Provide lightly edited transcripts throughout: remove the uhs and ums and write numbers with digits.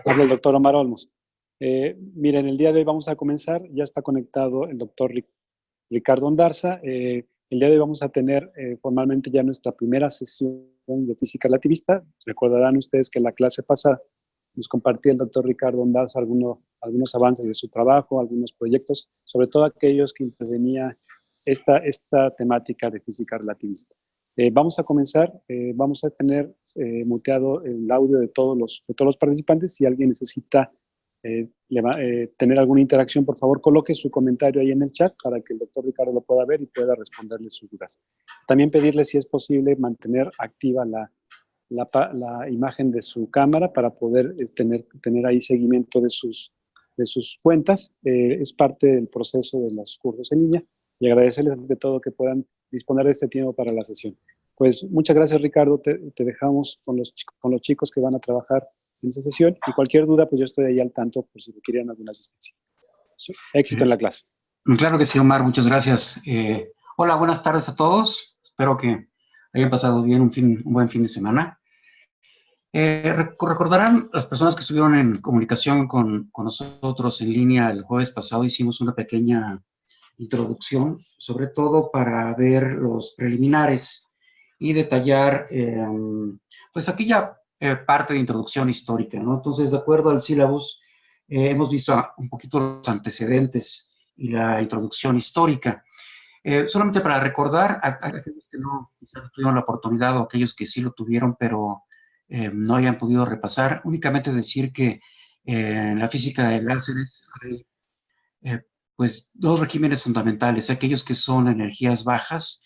Habla el doctor Omar Olmos. Miren, el día de hoy vamos a comenzar. Ya está conectado el doctor Ricardo Ondarza. El día de hoy vamos a tener formalmente ya nuestra primera sesión de física relativista. Recordarán ustedes que en la clase pasada nos compartía el doctor Ricardo Ondarza algunos avances de su trabajo, algunos proyectos, sobre todo aquellos que intervenía esta temática de física relativista. Vamos a comenzar, vamos a tener muteado el audio de todos los participantes. Si alguien necesita tener alguna interacción, por favor coloque su comentario ahí en el chat para que el doctor Ricardo lo pueda ver y pueda responderle sus dudas. También pedirle si es posible mantener activa la imagen de su cámara para poder tener ahí seguimiento de sus cuentas. Es parte del proceso de los cursos en línea y agradecerles de todo que puedan disponer de este tiempo para la sesión. Pues muchas gracias, Ricardo. Te dejamos con los chicos que van a trabajar en esta sesión y cualquier duda, pues yo estoy ahí al tanto por si requieran alguna asistencia. Éxito en la clase. Claro que sí, Omar, muchas gracias. Hola, buenas tardes a todos. Espero que hayan pasado bien un buen fin de semana. Recordarán las personas que estuvieron en comunicación con nosotros en línea el jueves pasado, hicimos una pequeña introducción, sobre todo para ver los preliminares y detallar pues aquella parte de introducción histórica, ¿no? Entonces, de acuerdo al sílabus, hemos visto un poquito los antecedentes y la introducción histórica. Solamente para recordar a aquellos que no quizás tuvieron la oportunidad o aquellos que sí lo tuvieron, pero no hayan podido repasar, únicamente decir que en la física de láseres hay pues dos regímenes fundamentales, aquellos que son energías bajas,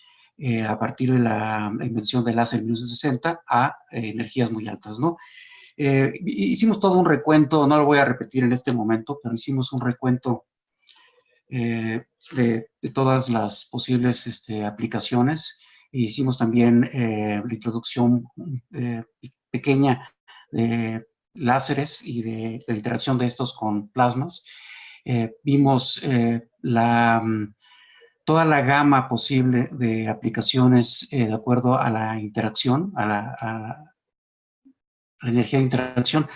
a partir de la invención del láser en 1960 a energías muy altas, ¿no? Hicimos todo un recuento, no lo voy a repetir en este momento, pero hicimos un recuento de todas las posibles aplicaciones. Hicimos también la introducción pequeña de láseres y de la interacción de estos con plasmas. Vimos toda la gama posible de aplicaciones de acuerdo a la interacción, a la energía de interacción.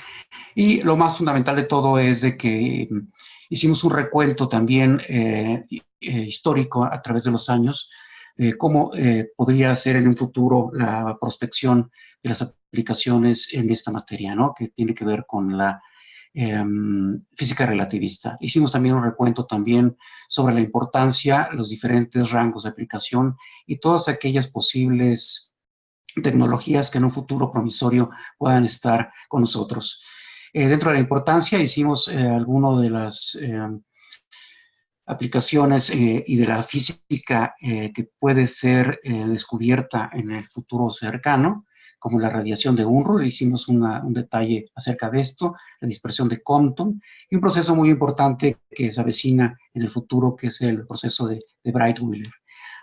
Y lo más fundamental de todo es de que hicimos un recuento también histórico a través de los años, cómo podría ser en un futuro la prospección de las aplicaciones en esta materia, ¿no? Que tiene que ver con la física relativista. Hicimos también un recuento también sobre la importancia, los diferentes rangos de aplicación y todas aquellas posibles tecnologías que en un futuro promisorio puedan estar con nosotros. Dentro de la importancia hicimos algunas de las aplicaciones y de la física que puede ser descubierta en el futuro cercano, como la radiación de Unruh. Hicimos un detalle acerca de esto, la dispersión de Compton, y un proceso muy importante que se avecina en el futuro, que es el proceso de Breit-Wheeler.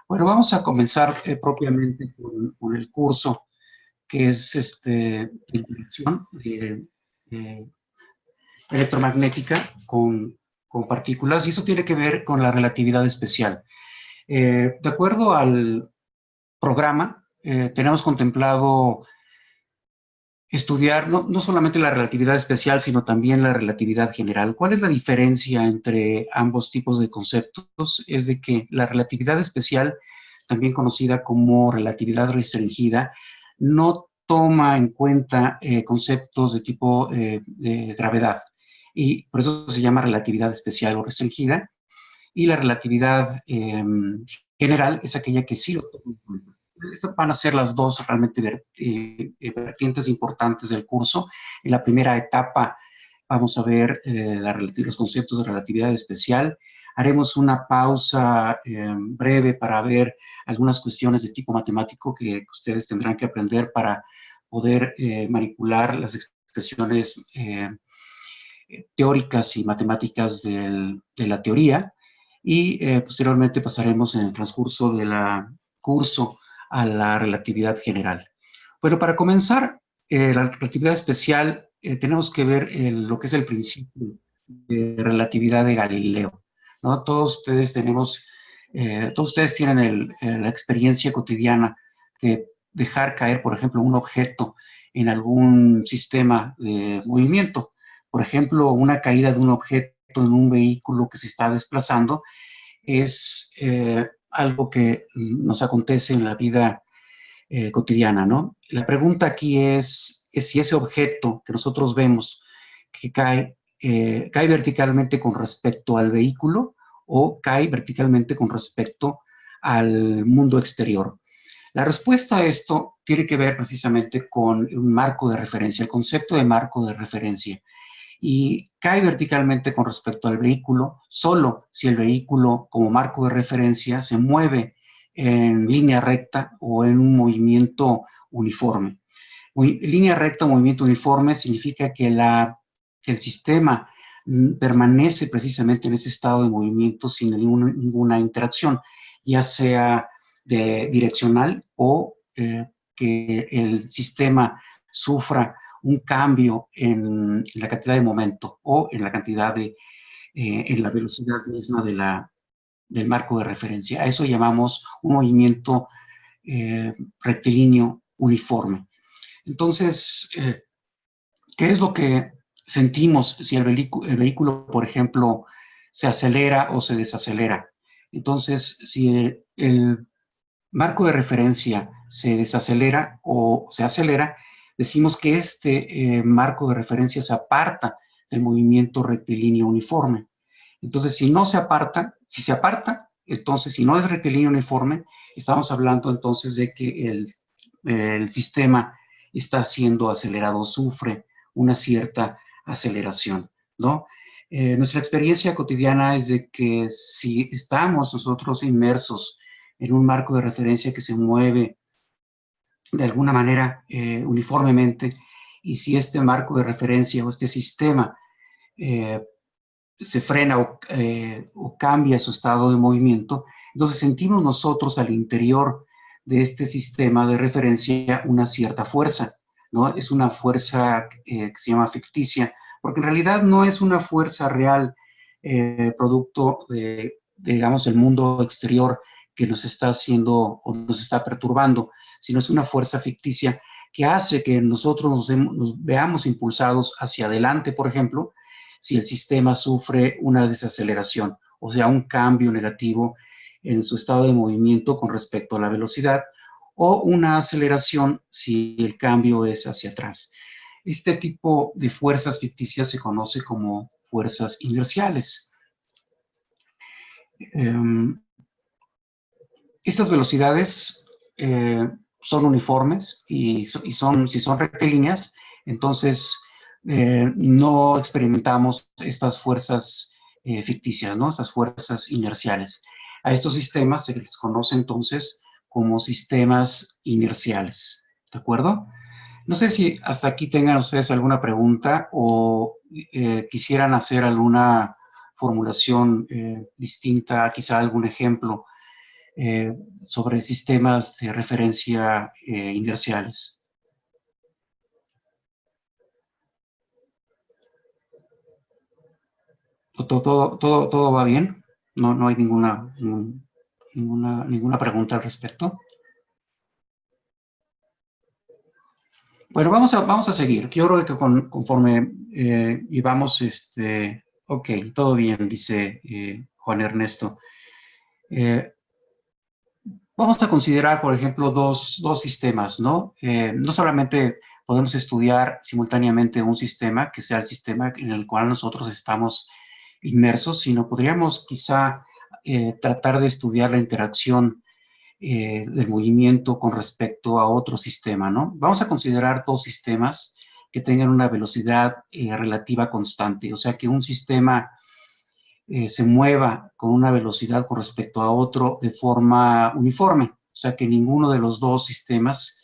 Bueno, vamos a comenzar propiamente con el curso, que es de interacción electromagnética con partículas, y eso tiene que ver con la relatividad especial. De acuerdo al programa, tenemos contemplado estudiar no solamente la relatividad especial, sino también la relatividad general. ¿Cuál es la diferencia entre ambos tipos de conceptos? Es de que la relatividad especial, también conocida como relatividad restringida, no toma en cuenta conceptos de tipo de gravedad, y por eso se llama relatividad especial o restringida, y la relatividad general es aquella que sí lo toma en cuenta. Estas van a ser las dos realmente vertientes importantes del curso. En la primera etapa vamos a ver los conceptos de relatividad especial. Haremos una pausa breve para ver algunas cuestiones de tipo matemático que ustedes tendrán que aprender para poder manipular las expresiones teóricas y matemáticas de la teoría, y posteriormente pasaremos en el transcurso del curso a la relatividad general. Bueno, para comenzar, la relatividad especial, tenemos que ver lo que es el principio de relatividad de Galileo, ¿no? Todos ustedes tienen la experiencia cotidiana de dejar caer, por ejemplo, un objeto en algún sistema de movimiento. Por ejemplo, una caída de un objeto en un vehículo que se está desplazando es algo que nos acontece en la vida cotidiana, ¿no? La pregunta aquí es si ese objeto que nosotros vemos que cae verticalmente con respecto al vehículo o cae verticalmente con respecto al mundo exterior. La respuesta a esto tiene que ver precisamente con un marco de referencia, el concepto de marco de referencia. Y cae verticalmente con respecto al vehículo solo si el vehículo como marco de referencia se mueve en línea recta o en un movimiento uniforme. Línea recta o movimiento uniforme significa que el sistema permanece precisamente en ese estado de movimiento sin ninguna interacción, ya sea direccional o que el sistema sufra un cambio en la cantidad de momento o en la cantidad en la velocidad misma del marco de referencia. A eso llamamos un movimiento rectilíneo uniforme. Entonces, ¿qué es lo que sentimos si el vehículo, por ejemplo, se acelera o se desacelera? Entonces, si el marco de referencia se desacelera o se acelera, decimos que este marco de referencia se aparta del movimiento rectilíneo uniforme. Entonces, si no se aparta, si se aparta, entonces, si no es rectilíneo uniforme, estamos hablando entonces de que el sistema está siendo acelerado, sufre una cierta aceleración, ¿no? Nuestra experiencia cotidiana es de que si estamos nosotros inmersos en un marco de referencia que se mueve de alguna manera uniformemente, y si este marco de referencia o este sistema se frena o cambia su estado de movimiento, entonces sentimos nosotros al interior de este sistema de referencia una cierta fuerza, ¿no? Es una fuerza que se llama ficticia, porque en realidad no es una fuerza real producto de, digamos, el mundo exterior que nos está haciendo o nos está perturbando, sino es una fuerza ficticia que hace que nosotros nos veamos impulsados hacia adelante, por ejemplo, si el sistema sufre una desaceleración, o sea, un cambio negativo en su estado de movimiento con respecto a la velocidad, o una aceleración si el cambio es hacia atrás. Este tipo de fuerzas ficticias se conoce como fuerzas inerciales. Estas velocidades son uniformes y si son rectilíneas, entonces no experimentamos estas fuerzas ficticias, ¿no? Estas fuerzas inerciales. A estos sistemas se les conoce entonces como sistemas inerciales, ¿de acuerdo? No sé si hasta aquí tengan ustedes alguna pregunta o quisieran hacer alguna formulación distinta, quizá algún ejemplo sobre sistemas de referencia inerciales. ¿Todo va bien? No hay ninguna pregunta al respecto. Bueno, vamos a seguir. Yo creo que conforme íbamos, ok, todo bien, dice Juan Ernesto. Vamos a considerar, por ejemplo, dos sistemas, ¿no? No solamente podemos estudiar simultáneamente un sistema, que sea el sistema en el cual nosotros estamos inmersos, sino podríamos quizá tratar de estudiar la interacción del movimiento con respecto a otro sistema, ¿no? Vamos a considerar dos sistemas que tengan una velocidad relativa constante, o sea, que un sistema se mueva con una velocidad con respecto a otro de forma uniforme, o sea, que ninguno de los dos sistemas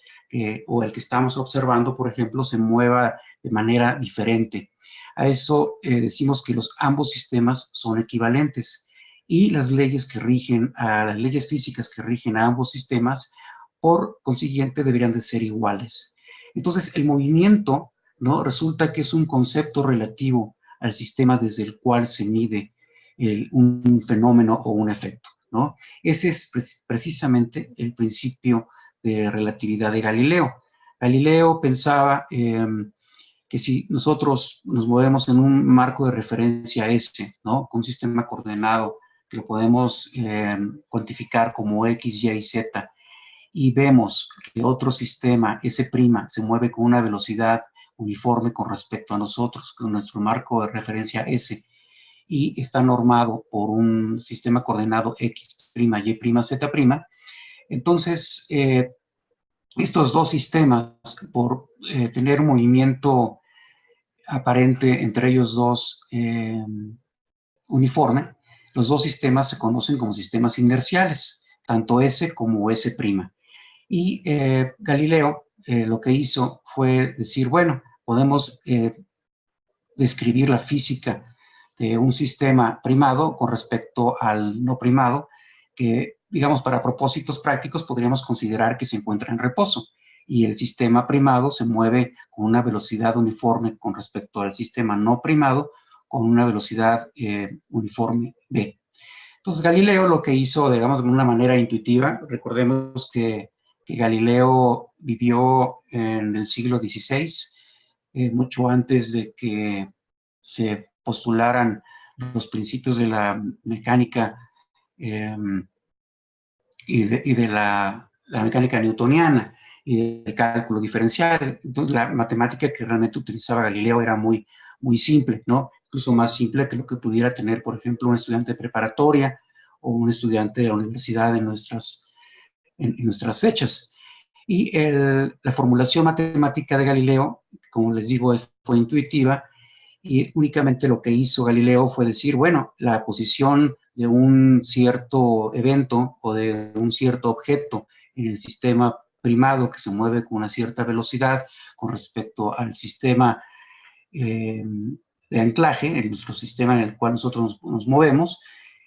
o el que estamos observando, por ejemplo, se mueva de manera diferente. A eso decimos que ambos sistemas son equivalentes y las leyes las leyes físicas que rigen a ambos sistemas, por consiguiente, deberían de ser iguales. Entonces, el movimiento, ¿no? Resulta que es un concepto relativo al sistema desde el cual se mide un fenómeno o un efecto, ¿no? Ese es precisamente el principio de relatividad de Galileo. Galileo pensaba que que si nosotros nos movemos en un marco de referencia S, ¿no? Con un sistema coordenado que lo podemos cuantificar como X, Y, Z, y vemos que otro sistema, S', se mueve con una velocidad uniforme con respecto a nosotros, con nuestro marco de referencia S, y está normado por un sistema coordenado X', Y', Z', entonces estos dos sistemas, por tener un movimiento aparente entre ellos dos uniforme, los dos sistemas se conocen como sistemas inerciales, tanto S como S'. Y Galileo lo que hizo fue decir, bueno, podemos describir la física de un sistema primado con respecto al no primado, que, digamos, para propósitos prácticos podríamos considerar que se encuentra en reposo, y el sistema primado se mueve con una velocidad uniforme con respecto al sistema no primado, con una velocidad uniforme v. Entonces Galileo lo que hizo, digamos, de una manera intuitiva, recordemos que Galileo vivió en el siglo XVI, mucho antes de que se postularan los principios de la mecánica y de la mecánica newtoniana y del cálculo diferencial. Entonces la matemática que realmente utilizaba Galileo era muy, muy simple, ¿no? Incluso más simple que lo que pudiera tener, por ejemplo, un estudiante de preparatoria o un estudiante de la universidad en nuestras fechas. Y la formulación matemática de Galileo, como les digo, fue intuitiva, y únicamente lo que hizo Galileo fue decir, bueno, la posición de un cierto evento o de un cierto objeto en el sistema primado que se mueve con una cierta velocidad con respecto al sistema de anclaje, en nuestro sistema en el cual nosotros nos movemos,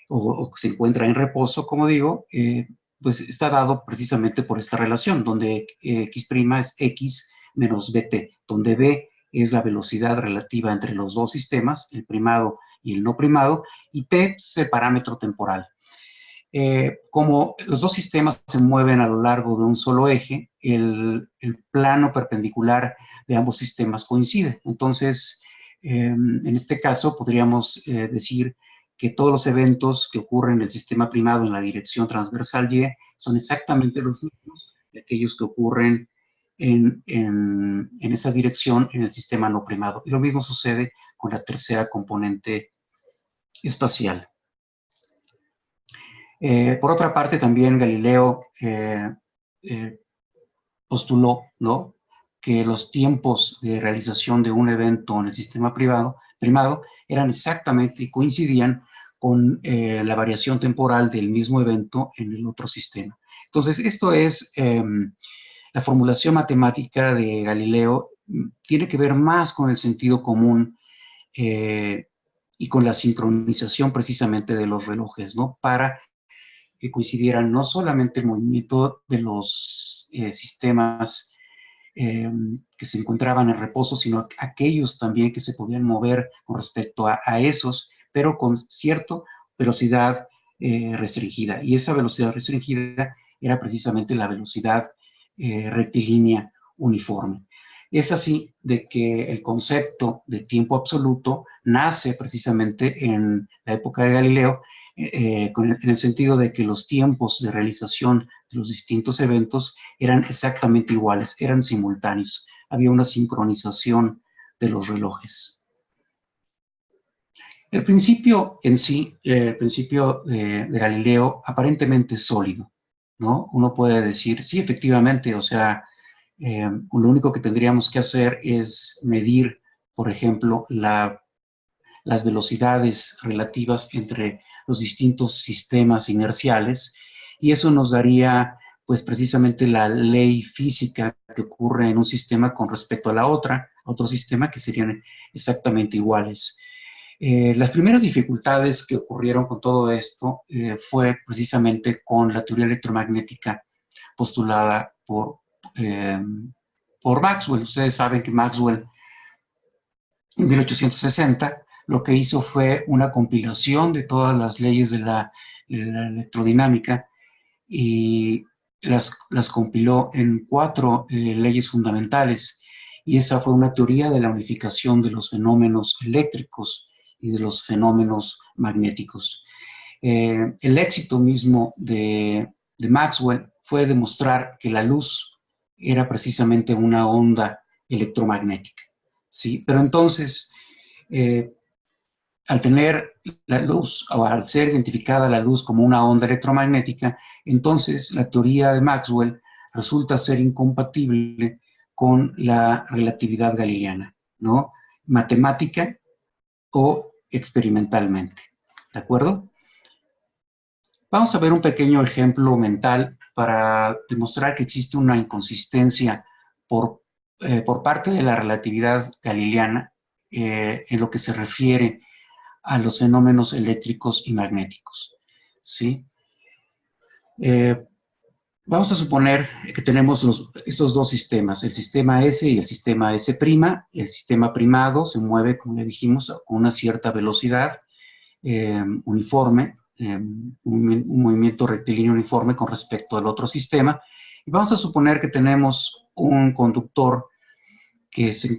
o que se encuentra en reposo, como digo, pues está dado precisamente por esta relación, donde X' es X menos BT, donde B es la velocidad relativa entre los dos sistemas, el primado y el no primado, y T es el parámetro temporal. Como los dos sistemas se mueven a lo largo de un solo eje, el plano perpendicular de ambos sistemas coincide. Entonces, en este caso, podríamos decir que todos los eventos que ocurren en el sistema primado en la dirección transversal Y son exactamente los mismos de aquellos que ocurren en esa dirección en el sistema no primado. Y lo mismo sucede con la tercera componente espacial. Por otra parte, también Galileo postuló, ¿no?, que los tiempos de realización de un evento en el sistema primado eran exactamente y coincidían con la variación temporal del mismo evento en el otro sistema. Entonces, esto es la formulación matemática de Galileo, tiene que ver más con el sentido común y con la sincronización precisamente de los relojes, ¿no?, para que coincidieran no solamente el movimiento de los sistemas que se encontraban en reposo, sino aquellos también que se podían mover con respecto a esos, pero con cierta velocidad restringida. Y esa velocidad restringida era precisamente la velocidad rectilínea uniforme. Es así de que el concepto de tiempo absoluto nace precisamente en la época de Galileo, en el sentido de que los tiempos de realización de los distintos eventos eran exactamente iguales, eran simultáneos. Había una sincronización de los relojes. El principio en sí, el principio de Galileo, aparentemente es sólido, ¿no? Uno puede decir, sí, efectivamente, o sea, lo único que tendríamos que hacer es medir, por ejemplo, las velocidades relativas entre los distintos sistemas inerciales, y eso nos daría, pues, precisamente la ley física que ocurre en un sistema con respecto a otro sistema, que serían exactamente iguales. Las primeras dificultades que ocurrieron con todo esto fue precisamente con la teoría electromagnética postulada por Maxwell. Ustedes saben que Maxwell, en 1860, lo que hizo fue una compilación de todas las leyes de la electrodinámica, y las compiló en 4 leyes fundamentales, y esa fue una teoría de la unificación de los fenómenos eléctricos y de los fenómenos magnéticos. El éxito mismo de Maxwell fue demostrar que la luz era precisamente una onda electromagnética, ¿sí? Pero entonces, al tener la luz, o al ser identificada la luz como una onda electromagnética, entonces la teoría de Maxwell resulta ser incompatible con la relatividad galileana, ¿no? Matemática o experimentalmente, ¿de acuerdo? Vamos a ver un pequeño ejemplo mental para demostrar que existe una inconsistencia por parte de la relatividad galileana en lo que se refiere a los fenómenos eléctricos y magnéticos, ¿sí? Vamos a suponer que tenemos estos dos sistemas, el sistema S y el sistema S'. El sistema primado se mueve, como le dijimos, con una cierta velocidad uniforme, un movimiento rectilíneo uniforme con respecto al otro sistema. Y vamos a suponer que tenemos un conductor que se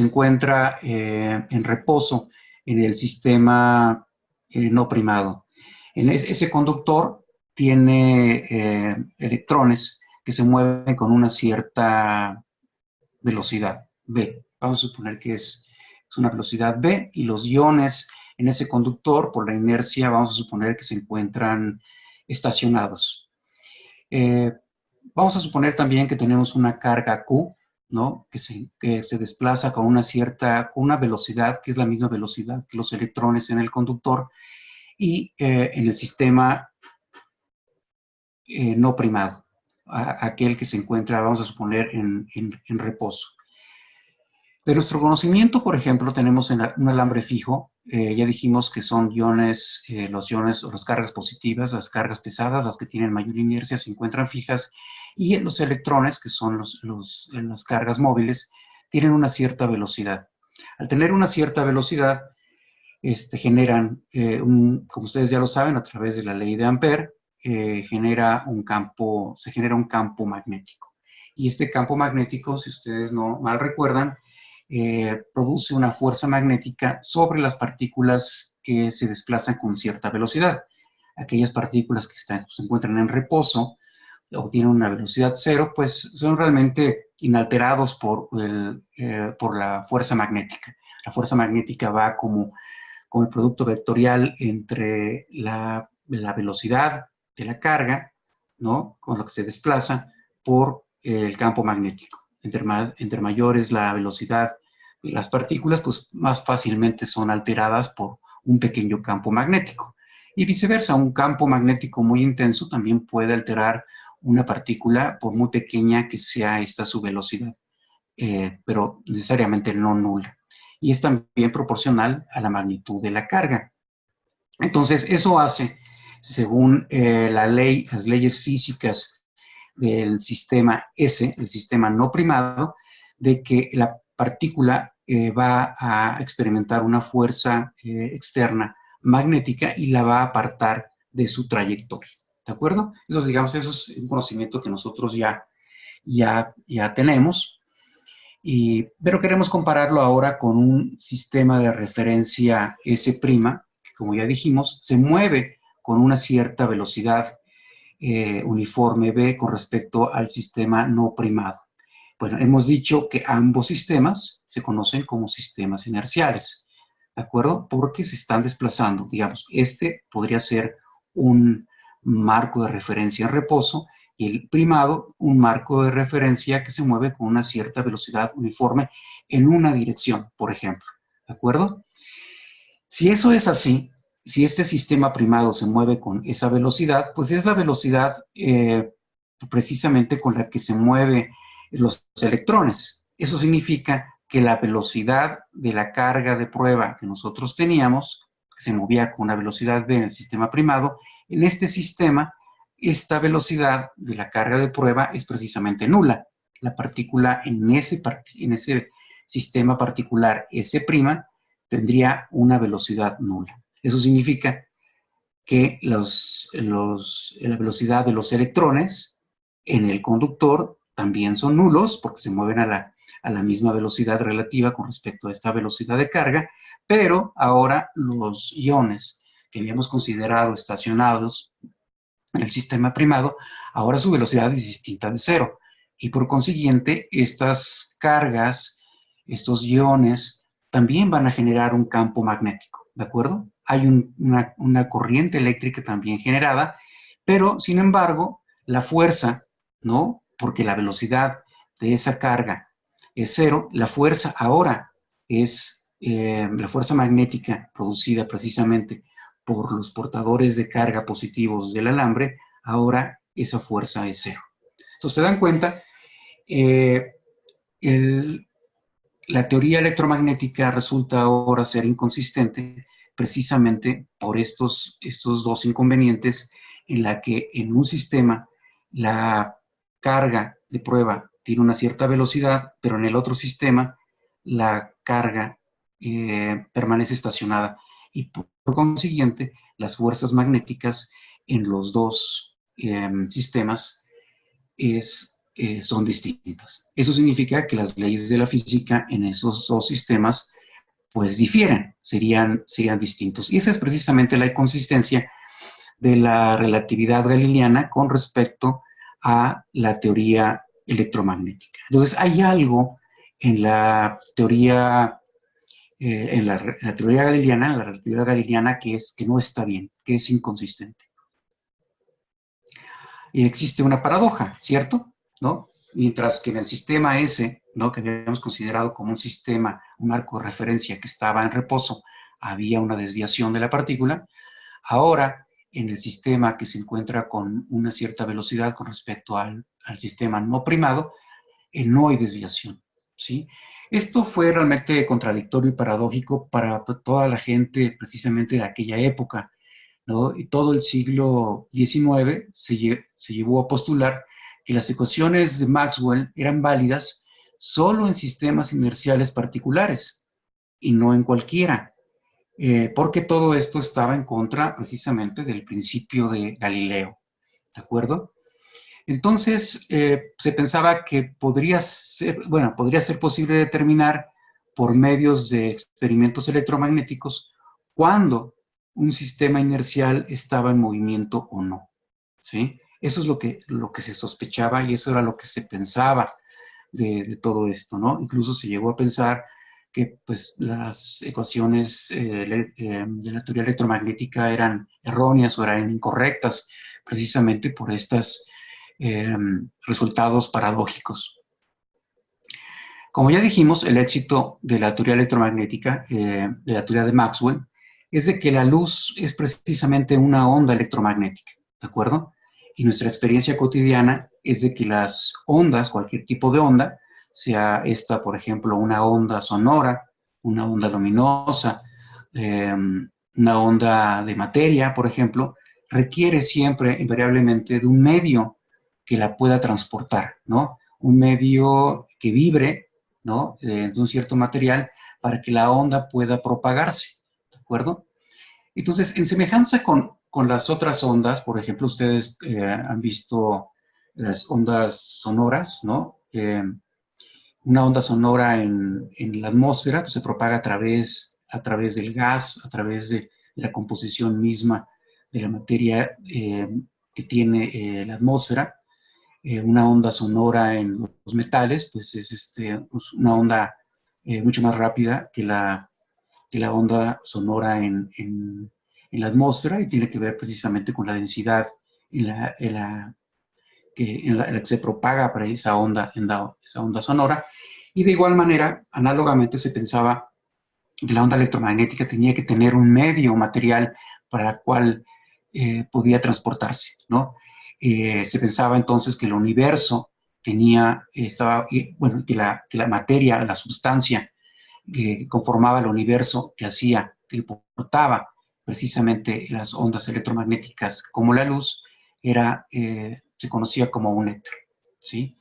encuentra en reposo en el sistema no primado. Ese conductor tiene electrones que se mueven con una cierta velocidad, v. Vamos a suponer que es una velocidad v, y los iones en ese conductor, por la inercia, vamos a suponer que se encuentran estacionados. Vamos a suponer también que tenemos una carga Q, ¿no? que se desplaza con una velocidad que es la misma velocidad que los electrones en el conductor, y en el sistema no primado, aquel que se encuentra, vamos a suponer, en reposo. De nuestro conocimiento, por ejemplo, tenemos un alambre fijo, ya dijimos que son iones, los iones o las cargas positivas, las cargas pesadas, las que tienen mayor inercia, se encuentran fijas, y los electrones, que son las cargas móviles, tienen una cierta velocidad. Al tener una cierta velocidad, generan, como ustedes ya lo saben, a través de la ley de Ampère, se genera un campo magnético. Y este campo magnético, si ustedes no mal recuerdan, produce una fuerza magnética sobre las partículas que se desplazan con cierta velocidad. Aquellas partículas que se encuentran en reposo o tienen una velocidad cero, pues son realmente inalterados por la fuerza magnética. La fuerza magnética va como el producto vectorial entre la velocidad de la carga, ¿no? Con lo que se desplaza, por el campo magnético. Entre mayor es la velocidad de las partículas, pues más fácilmente son alteradas por un pequeño campo magnético. Y viceversa, un campo magnético muy intenso también puede alterar una partícula, por muy pequeña que sea esta su velocidad, pero necesariamente no nula. Y es también proporcional a la magnitud de la carga. Entonces, eso hace, según las leyes físicas del sistema S, el sistema no primado, de que la partícula va a experimentar una fuerza externa magnética y la va a apartar de su trayectoria. ¿De acuerdo? Eso es un conocimiento que nosotros ya tenemos. Pero queremos compararlo ahora con un sistema de referencia S', que como ya dijimos, se mueve con una cierta velocidad uniforme v con respecto al sistema no primado. Bueno, hemos dicho que ambos sistemas se conocen como sistemas inerciales, ¿de acuerdo? Porque se están desplazando. Digamos, podría ser un marco de referencia en reposo, y el primado, un marco de referencia que se mueve con una cierta velocidad uniforme en una dirección, por ejemplo, ¿de acuerdo? Si eso es así, si este sistema primado se mueve con esa velocidad, pues es la velocidad precisamente con la que se mueven los electrones. Eso significa que la velocidad de la carga de prueba que nosotros teníamos, que se movía con una velocidad v en el sistema primado, en este sistema, esta velocidad de la carga de prueba es precisamente nula. La partícula en ese sistema particular S' tendría una velocidad nula. Eso significa que la velocidad de los electrones en el conductor también son nulos porque se mueven a la misma velocidad relativa con respecto a esta velocidad de carga, pero ahora los iones que habíamos considerado estacionados en el sistema primado, ahora su velocidad es distinta de cero. Y por consiguiente, estas cargas, estos iones, también van a generar un campo magnético, ¿de acuerdo? Hay una corriente eléctrica también generada, pero, sin embargo, la fuerza, ¿no? Porque la velocidad de esa carga es cero, la fuerza ahora es la fuerza magnética producida precisamente por los portadores de carga positivos del alambre, ahora esa fuerza es cero. Entonces, se dan cuenta, la teoría electromagnética resulta ahora ser inconsistente precisamente por estos dos inconvenientes en la que en un sistema la carga de prueba tiene una cierta velocidad, pero en el otro sistema la carga permanece estacionada y por consiguiente las fuerzas magnéticas en los dos sistemas son distintas. Eso significa que las leyes de la física en esos dos sistemas pues difieren, serían distintos. Y esa es precisamente la inconsistencia de la relatividad galileana con respecto a la teoría electromagnética. Entonces, hay algo en la teoría, en la teoría galileana, en la relatividad galileana, que no está bien, que es inconsistente. Y existe una paradoja, ¿cierto? ¿No? Mientras que en el sistema S, ¿no?, que habíamos considerado como un sistema, un arco de referencia que estaba en reposo, había una desviación de la partícula, ahora en el sistema que se encuentra con una cierta velocidad con respecto al sistema no primado, no hay desviación, ¿sí? Esto fue realmente contradictorio y paradójico para toda la gente precisamente de aquella época, ¿no? Y todo el siglo XIX se llevó a postular que las ecuaciones de Maxwell eran válidas solo en sistemas inerciales particulares y no en cualquiera, porque todo esto estaba en contra precisamente del principio de Galileo, ¿de acuerdo? Entonces, se pensaba que podría ser posible determinar por medios de experimentos electromagnéticos cuándo un sistema inercial estaba en movimiento o no, ¿sí? Eso es lo que se sospechaba y eso era lo que se pensaba de todo esto, ¿no? Incluso se llegó a pensar que pues, las ecuaciones de la teoría electromagnética eran erróneas o eran incorrectas, precisamente por estos resultados paradójicos. Como ya dijimos, el éxito de la teoría electromagnética, de la teoría de Maxwell, es de que la luz es precisamente una onda electromagnética, ¿de acuerdo? Y nuestra experiencia cotidiana es de que las ondas, cualquier tipo de onda, sea esta, por ejemplo, una onda sonora, una onda luminosa, una onda de materia, por ejemplo, requiere siempre, invariablemente, de un medio que la pueda transportar, ¿no? Un medio que vibre, ¿no?, de un cierto material para que la onda pueda propagarse, ¿de acuerdo? Entonces, en semejanza con las otras ondas, por ejemplo, ustedes han visto las ondas sonoras, ¿no? Una onda sonora en la atmósfera pues, se propaga a través del gas, a través de la composición misma de la materia que tiene la atmósfera. Una onda sonora en los metales, pues es una onda mucho más rápida que la onda sonora en la atmósfera y tiene que ver precisamente con la densidad en la que se propaga para esa onda sonora. Y de igual manera, análogamente se pensaba que la onda electromagnética tenía que tener un medio material para el cual podía transportarse, ¿no? Se pensaba entonces que el universo que la materia, la sustancia que conformaba el universo, que portaba precisamente las ondas electromagnéticas como la luz, se conocía como un éter, ¿sí?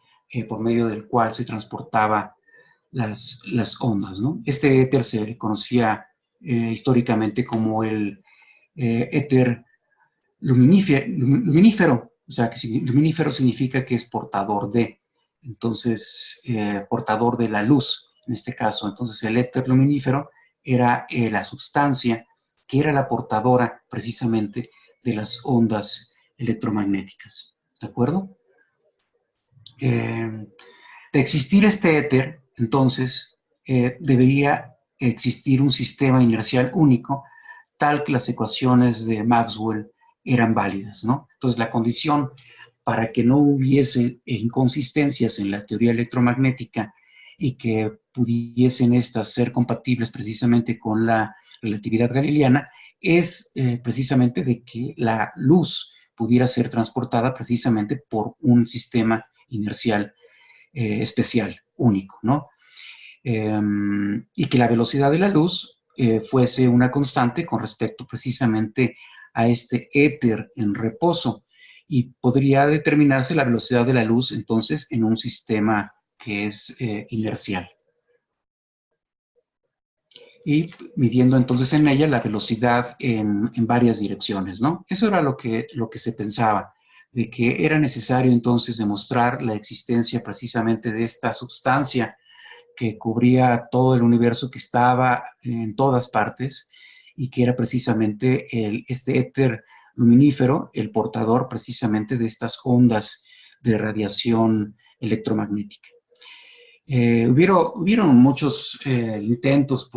Por medio del cual se transportaba las ondas, ¿no? Este éter se le conocía históricamente como el éter luminífero, o sea, que luminífero significa que es portador de, entonces portador de la luz, en este caso. Entonces el éter luminífero era la sustancia que era la portadora precisamente de las ondas electromagnéticas. ¿De acuerdo? De existir este éter, entonces, debería existir un sistema inercial único, tal que las ecuaciones de Maxwell eran válidas, ¿no? Entonces, la condición para que no hubiese inconsistencias en la teoría electromagnética y que pudiesen estas ser compatibles precisamente con la relatividad galileana es precisamente de que la luz pudiera ser transportada precisamente por un sistema inercial especial, único, ¿no? Y que la velocidad de la luz fuese una constante con respecto precisamente a este éter en reposo, y podría determinarse la velocidad de la luz entonces en un sistema que es inercial. Y midiendo entonces en ella la velocidad en varias direcciones, ¿no? Eso era lo que se pensaba, de que era necesario entonces demostrar la existencia precisamente de esta sustancia que cubría todo el universo, que estaba en todas partes y que era precisamente este éter luminífero, el portador precisamente de estas ondas de radiación electromagnética. Hubieron muchos intentos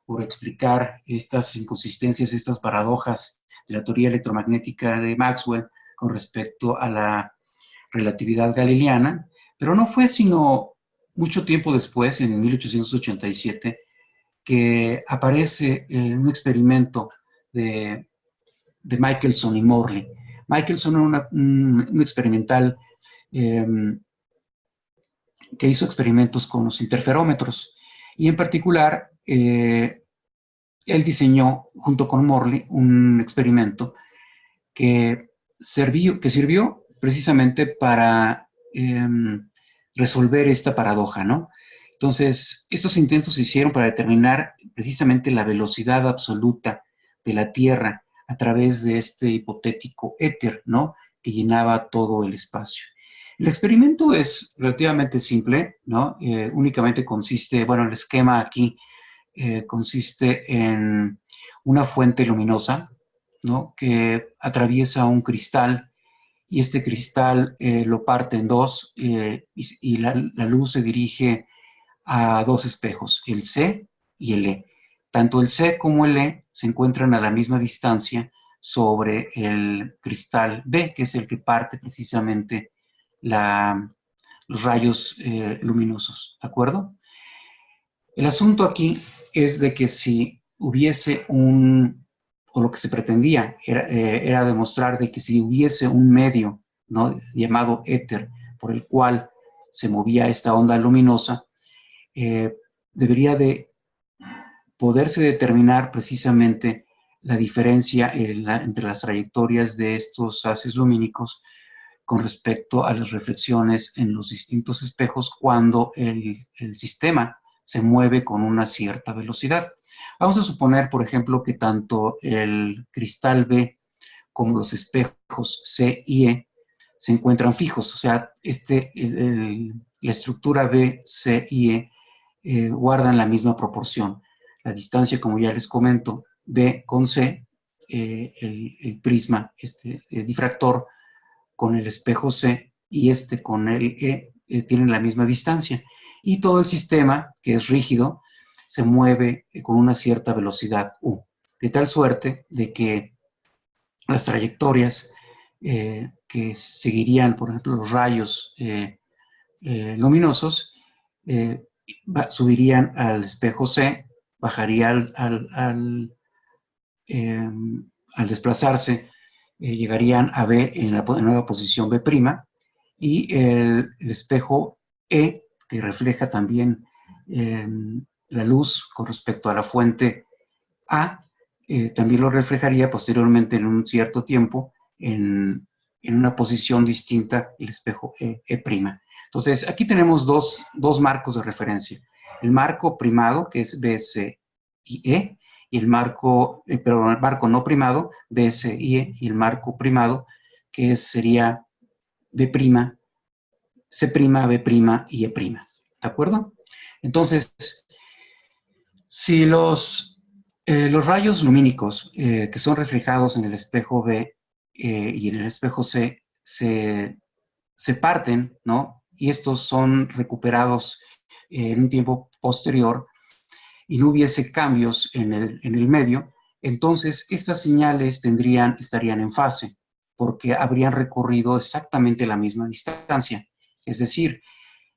por explicar estas inconsistencias, estas paradojas de la teoría electromagnética de Maxwell con respecto a la relatividad galileana, pero no fue sino mucho tiempo después, en 1887, que aparece un experimento de Michelson y Morley. Michelson era un experimental que hizo experimentos con los interferómetros, y en particular él diseñó junto con Morley un experimento que sirvió precisamente para resolver esta paradoja, ¿no? Entonces, estos intentos se hicieron para determinar precisamente la velocidad absoluta de la Tierra a través de este hipotético éter, ¿no?, que llenaba todo el espacio. El experimento es relativamente simple, ¿no? Únicamente consiste, bueno, el esquema aquí consiste en una fuente luminosa, ¿no?, que atraviesa un cristal, y este cristal lo parte en dos, y la luz se dirige a dos espejos, el C y el E. Tanto el C como el E se encuentran a la misma distancia sobre el cristal B, que es el que parte precisamente los rayos luminosos, ¿de acuerdo? El asunto aquí es de que si hubiese o lo que se pretendía era demostrar de que si hubiese un medio, ¿no?, llamado éter, por el cual se movía esta onda luminosa, debería de poderse determinar precisamente la diferencia entre las trayectorias de estos haces lumínicos con respecto a las reflexiones en los distintos espejos cuando el sistema se mueve con una cierta velocidad. Vamos a suponer, por ejemplo, que tanto el cristal B como los espejos C y E se encuentran fijos, o sea, la estructura B, C y E guardan la misma proporción. La distancia, como ya les comento, B con C, el prisma, difractor, con el espejo C y con el E tienen la misma distancia. Y todo el sistema, que es rígido, se mueve con una cierta velocidad U, de tal suerte de que las trayectorias que seguirían, por ejemplo, los rayos luminosos, subirían al espejo C, bajaría al desplazarse, llegarían a B en la nueva posición B', y el espejo E, que refleja también la luz con respecto a la fuente A, también lo reflejaría posteriormente en un cierto tiempo en una posición distinta, el espejo E'. Entonces, aquí tenemos dos marcos de referencia. El marco primado, que es B, C y E, y el marco no primado, B, C y E, y el marco primado, que sería B', C', B' y E', ¿de acuerdo? Entonces, si los rayos lumínicos que son reflejados en el espejo B y en el espejo C se parten, ¿no? Y estos son recuperados en un tiempo posterior y no hubiese cambios en el medio, entonces estas señales estarían en fase, porque habrían recorrido exactamente la misma distancia. Es decir,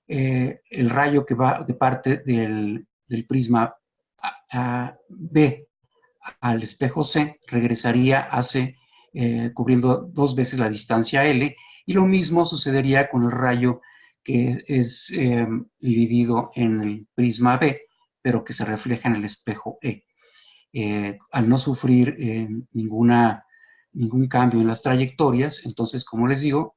el rayo que parte del prisma B al espejo C regresaría a C, cubriendo 2 veces la distancia L, y lo mismo sucedería con el rayo que es dividido en el prisma B, pero que se refleja en el espejo E. Al no sufrir ningún cambio en las trayectorias, entonces, como les digo,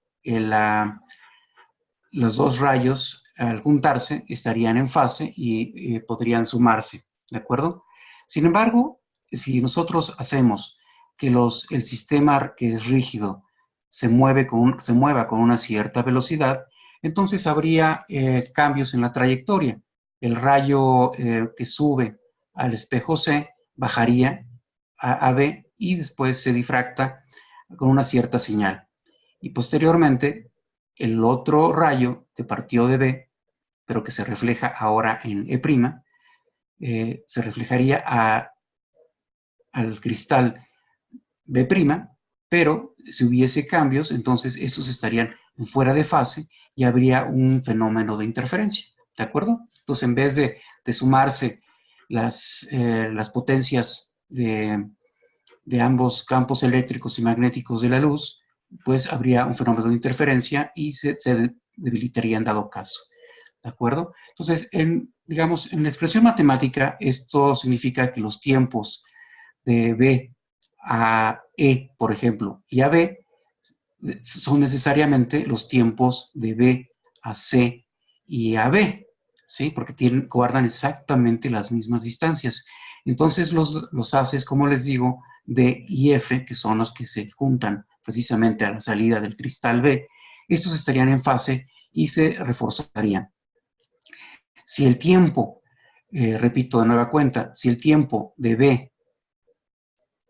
los 2 rayos al juntarse estarían en fase y podrían sumarse, ¿de acuerdo? Sin embargo, si nosotros hacemos que el sistema que es rígido se mueva con una cierta velocidad, entonces habría cambios en la trayectoria. El rayo que sube al espejo C bajaría a B y después se difracta con una cierta señal. Y posteriormente, el otro rayo que partió de B, pero que se refleja ahora en E', se reflejaría al cristal B', pero si hubiese cambios, entonces estos estarían fuera de fase y habría un fenómeno de interferencia, ¿de acuerdo? Entonces, en vez de sumarse las potencias de ambos campos eléctricos y magnéticos de la luz, pues habría un fenómeno de interferencia y se debilitaría en dado caso, ¿de acuerdo? Entonces, digamos, en la expresión matemática, esto significa que los tiempos de B a E, por ejemplo, y a B, son necesariamente los tiempos de B a C y a B, ¿sí? Porque guardan exactamente las mismas distancias. Entonces, los haces, como les digo, D y F, que son los que se juntan precisamente a la salida del cristal B, estos estarían en fase y se reforzarían. Si el tiempo, repito de nueva cuenta, si el tiempo de B,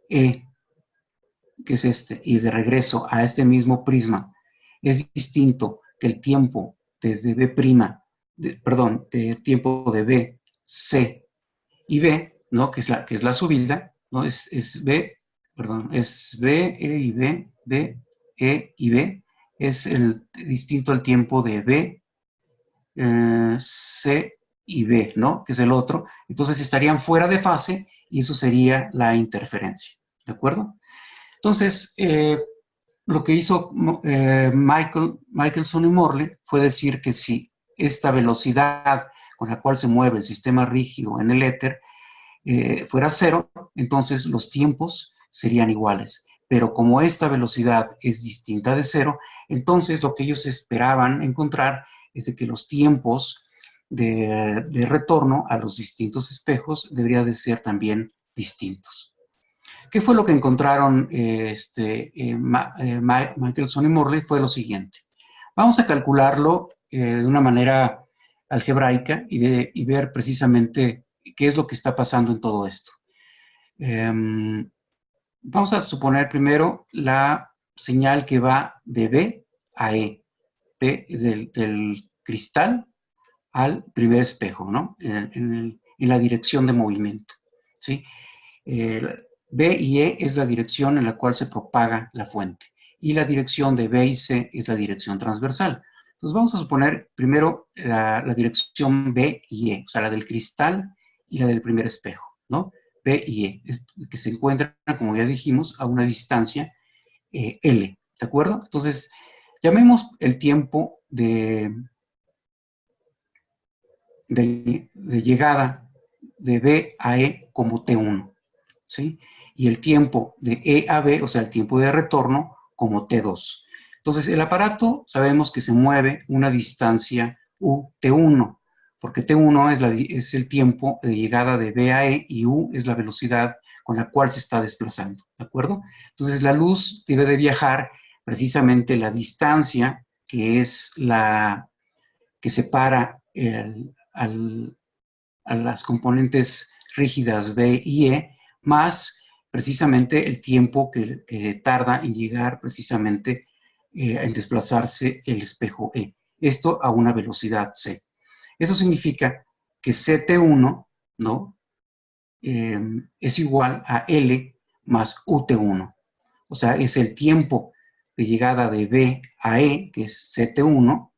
E, que es este, y de regreso a este mismo prisma, es distinto que el tiempo desde B', de tiempo de B, C y B, ¿no? Que es la subida, ¿no? Es B, es B, E y B, B, E y B, es distinto al tiempo de B, C y B, ¿no? Que es el otro. Entonces estarían fuera de fase y eso sería la interferencia, ¿de acuerdo? Entonces, lo que hizo Michelson y Morley fue decir que si esta velocidad con la cual se mueve el sistema rígido en el éter fuera cero, entonces los tiempos serían iguales. Pero como esta velocidad es distinta de cero, entonces lo que ellos esperaban encontrar es de que los tiempos de retorno a los distintos espejos deberían de ser también distintos. ¿Qué fue lo que encontraron Michelson y Morley? Fue lo siguiente. Vamos a calcularlo de una manera algebraica y ver precisamente qué es lo que está pasando en todo esto. Vamos a suponer primero la señal que va de B a E. B del cristal al primer espejo, ¿no? En la dirección de movimiento, ¿sí? B y E es la dirección en la cual se propaga la fuente y la dirección de B y C es la dirección transversal. Entonces vamos a suponer primero la dirección B y E, o sea, la del cristal y la del primer espejo, ¿no? B y E, que se encuentran, como ya dijimos, a una distancia L, ¿de acuerdo? Entonces, llamemos el tiempo de llegada de B a E como T1, ¿sí? Y el tiempo de E a B, o sea, el tiempo de retorno, como T2. Entonces, el aparato sabemos que se mueve una distancia T1, porque T1 es el tiempo de llegada de B a E y U es la velocidad con la cual se está desplazando, ¿de acuerdo? Entonces, la luz debe de viajar precisamente la distancia, que es la que separa a las componentes rígidas B y E, más precisamente el tiempo que tarda en llegar precisamente en desplazarse el espejo E. Esto a una velocidad c. Eso significa que Ct1, ¿no? Es igual a L más Ut1. O sea, es el tiempo de llegada de B a E, que es Ct1,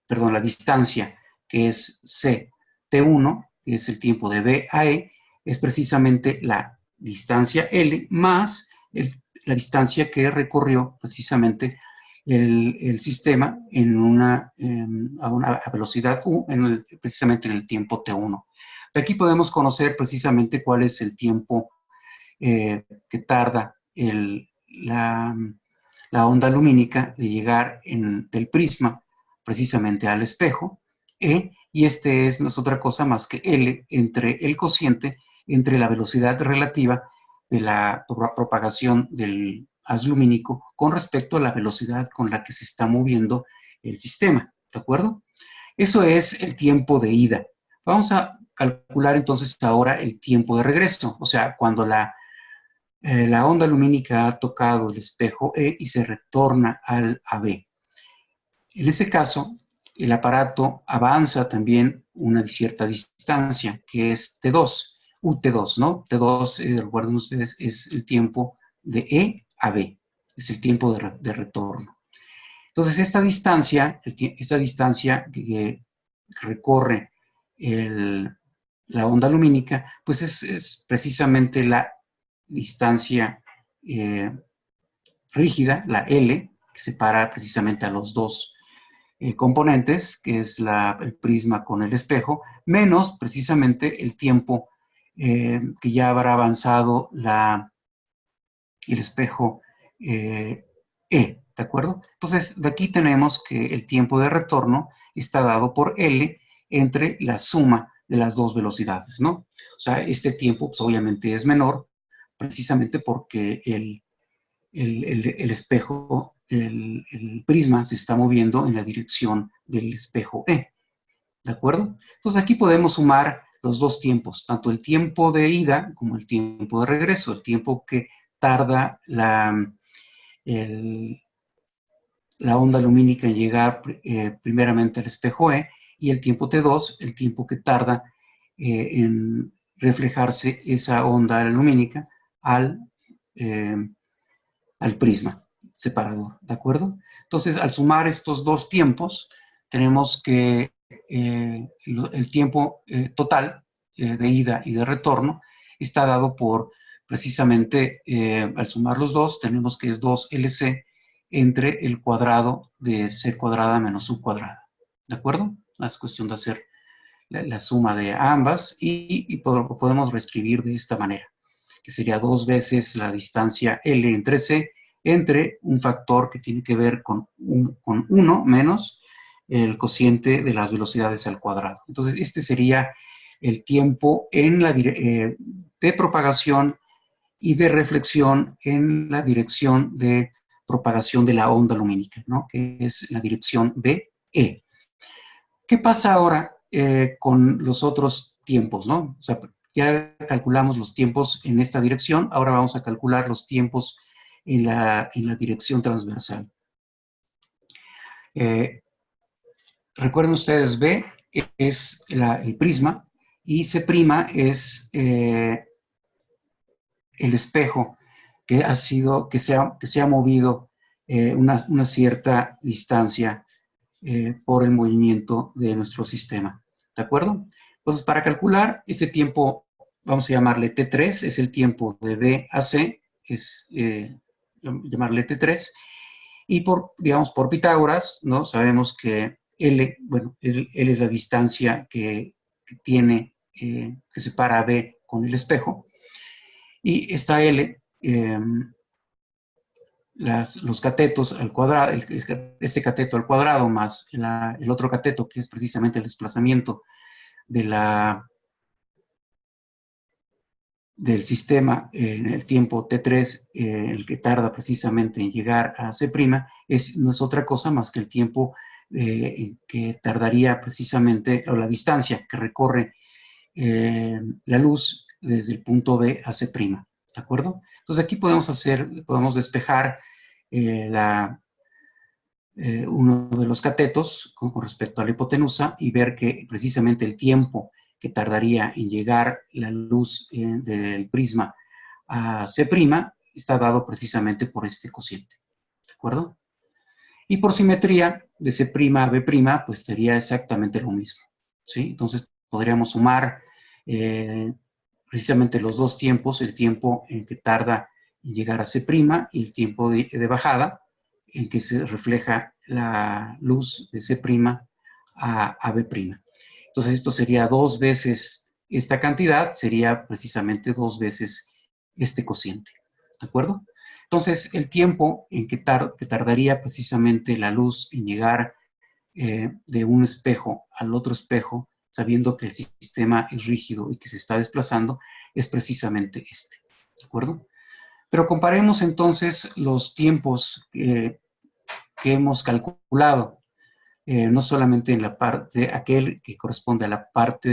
perdón, la distancia, que es Ct1, que es el tiempo de B a E, es precisamente la distancia L más la distancia que recorrió precisamente el sistema a una velocidad U, precisamente en el tiempo T1. De aquí podemos conocer precisamente cuál es el tiempo que tarda la onda lumínica de llegar del prisma precisamente al espejo, y este no es otra cosa más que L entre el cociente entre la velocidad relativa de la propagación del haz lumínico con respecto a la velocidad con la que se está moviendo el sistema, ¿de acuerdo? Eso es el tiempo de ida. Vamos a calcular entonces ahora el tiempo de regreso, o sea, cuando la onda lumínica ha tocado el espejo E y se retorna al AB. En ese caso, el aparato avanza también una cierta distancia, que es T2, UT2, ¿no? T2, recuerden ustedes, es el tiempo de E a B, es el tiempo de retorno. Entonces, esta distancia que recorre la onda lumínica, pues es precisamente la distancia rígida, la L, que separa precisamente a los dos componentes, que es el prisma con el espejo, menos precisamente el tiempo que ya habrá avanzado el espejo E, ¿de acuerdo? Entonces, de aquí tenemos que el tiempo de retorno está dado por L entre la suma de las dos velocidades, ¿no? O sea, este tiempo, pues, obviamente es menor, precisamente porque el espejo, el prisma se está moviendo en la dirección del espejo E, ¿de acuerdo? Entonces aquí podemos sumar los dos tiempos, tanto el tiempo de ida como el tiempo de regreso, el tiempo que tarda la onda lumínica en llegar primeramente al espejo E, y el tiempo T2, el tiempo que tarda en reflejarse esa onda lumínica al prisma separador, ¿de acuerdo? Entonces, al sumar estos dos tiempos, tenemos que el tiempo total de ida y de retorno está dado por, precisamente, al sumar los dos, tenemos que es 2LC entre el cuadrado de C cuadrada menos U cuadrada, ¿de acuerdo? Es cuestión de hacer la suma de ambas y podemos reescribir de esta manera, que sería 2 veces la distancia L entre C, entre un factor que tiene que ver con 1 menos el cociente de las velocidades al cuadrado. Entonces, este sería el tiempo de propagación y de reflexión en la dirección de propagación de la onda lumínica, ¿no? Que es la dirección BE. ¿Qué pasa ahora con los otros tiempos, ¿no? O sea, ya calculamos los tiempos en esta dirección, ahora vamos a calcular los tiempos en la dirección transversal. Recuerden ustedes, B es el prisma y C' es el espejo que se ha movido una cierta distancia por el movimiento de nuestro sistema, ¿de acuerdo? Entonces, para calcular ese tiempo, vamos a llamarle T3, es el tiempo de B a C, es llamarle T3, y digamos, por Pitágoras, ¿no? Sabemos que L, bueno, L es la distancia que separa a B con el espejo, y esta L, los catetos al cuadrado, este cateto al cuadrado más el otro cateto, que es precisamente el desplazamiento del sistema en el tiempo T3, el que tarda precisamente en llegar a C', no es otra cosa más que el tiempo que tardaría precisamente, o la distancia que recorre la luz desde el punto B a C', ¿de acuerdo? Entonces aquí podemos despejar uno de los catetos con respecto a la hipotenusa y ver que precisamente el tiempo que tardaría en llegar la luz del prisma a C' está dado precisamente por este cociente, ¿de acuerdo? Y por simetría, de C' a B', pues sería exactamente lo mismo, ¿sí? Entonces podríamos sumar precisamente los dos tiempos, el tiempo en que tarda en llegar a C' y el tiempo de bajada, en que se refleja la luz de C' a B'. Entonces esto sería 2 veces esta cantidad, sería precisamente 2 veces este cociente, ¿de acuerdo? Entonces el tiempo en que tardaría precisamente la luz en llegar de un espejo al otro espejo, sabiendo que el sistema es rígido y que se está desplazando, es precisamente este, ¿de acuerdo? Pero comparemos entonces los tiempos que hemos calculado, no solamente en la parte, aquel que corresponde a la parte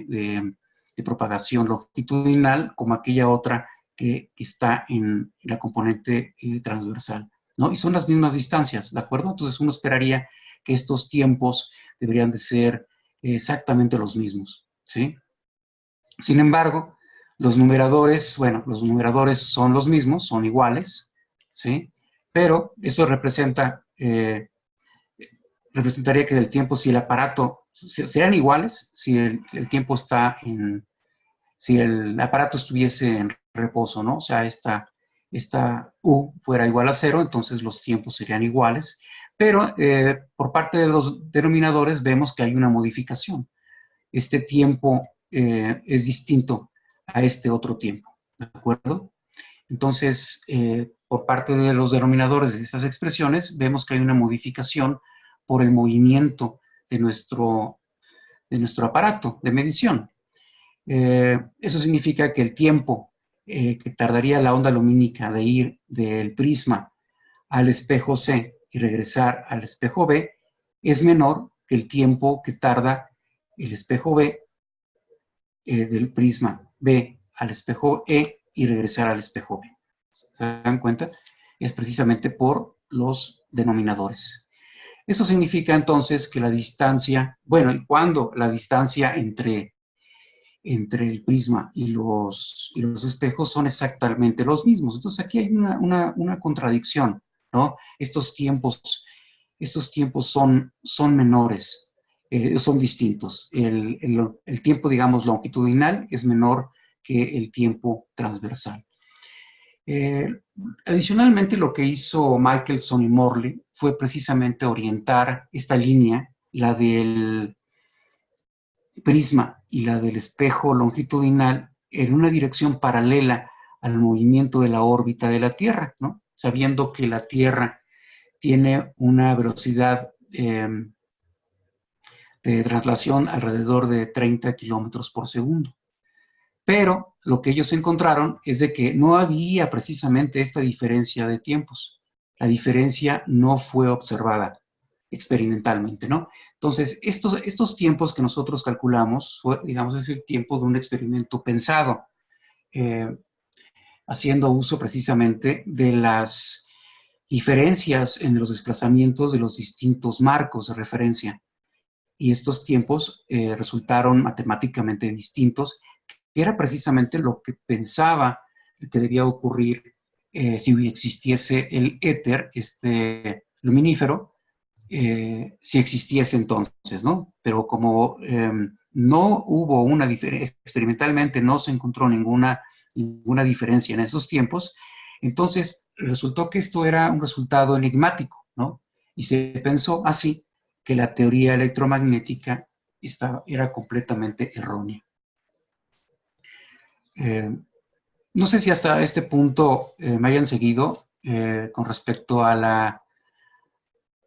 de propagación longitudinal, como aquella otra que está en la componente transversal, ¿no? Y son las mismas distancias, ¿de acuerdo? Entonces uno esperaría que estos tiempos deberían de ser exactamente los mismos, ¿sí? Sin embargo, los numeradores, bueno, los numeradores son los mismos, son iguales, ¿sí? Pero eso representaría que del tiempo, si el aparato, serían iguales, si el tiempo está si el aparato estuviese en reposo, ¿no? O sea, esta U fuera igual a 0, entonces los tiempos serían iguales, pero por parte de los denominadores vemos que hay una modificación. Este tiempo es distinto a este otro tiempo, ¿de acuerdo? Entonces, por parte de los denominadores de esas expresiones, vemos que hay una modificación por el movimiento de nuestro aparato de medición. Eso significa que el tiempo que tardaría la onda lumínica de ir del prisma al espejo C y regresar al espejo B es menor que el tiempo que tarda el espejo B del prisma B al espejo E y regresar al espejo B. ¿Se dan cuenta? Es precisamente por los denominadores. Eso significa entonces que la distancia, bueno, y cuando la distancia entre el prisma y los espejos son exactamente los mismos. Entonces aquí hay una contradicción, ¿no? Estos tiempos son menores, son distintos. El tiempo, digamos, longitudinal es menor que el tiempo transversal. Adicionalmente, lo que hizo Michelson y Morley fue precisamente orientar esta línea, la del prisma y la del espejo longitudinal, en una dirección paralela al movimiento de la órbita de la Tierra, ¿no? Sabiendo que la Tierra tiene una velocidad de traslación alrededor de 30 kilómetros por segundo. Pero lo que ellos encontraron es de que no había precisamente esta diferencia de tiempos. La diferencia no fue observada experimentalmente, ¿no? Entonces, estos tiempos que nosotros calculamos, digamos, es el tiempo de un experimento pensado, haciendo uso precisamente de las diferencias en los desplazamientos de los distintos marcos de referencia. Y estos tiempos resultaron matemáticamente distintos, que era precisamente lo que pensaba que debía ocurrir si existiese el éter, luminífero, si existiese entonces, ¿no? Pero como no hubo una diferencia, experimentalmente no se encontró ninguna diferencia en esos tiempos, entonces resultó que esto era un resultado enigmático, ¿no? Y se pensó así que la teoría electromagnética era completamente errónea. No sé si hasta este punto me hayan seguido con respecto a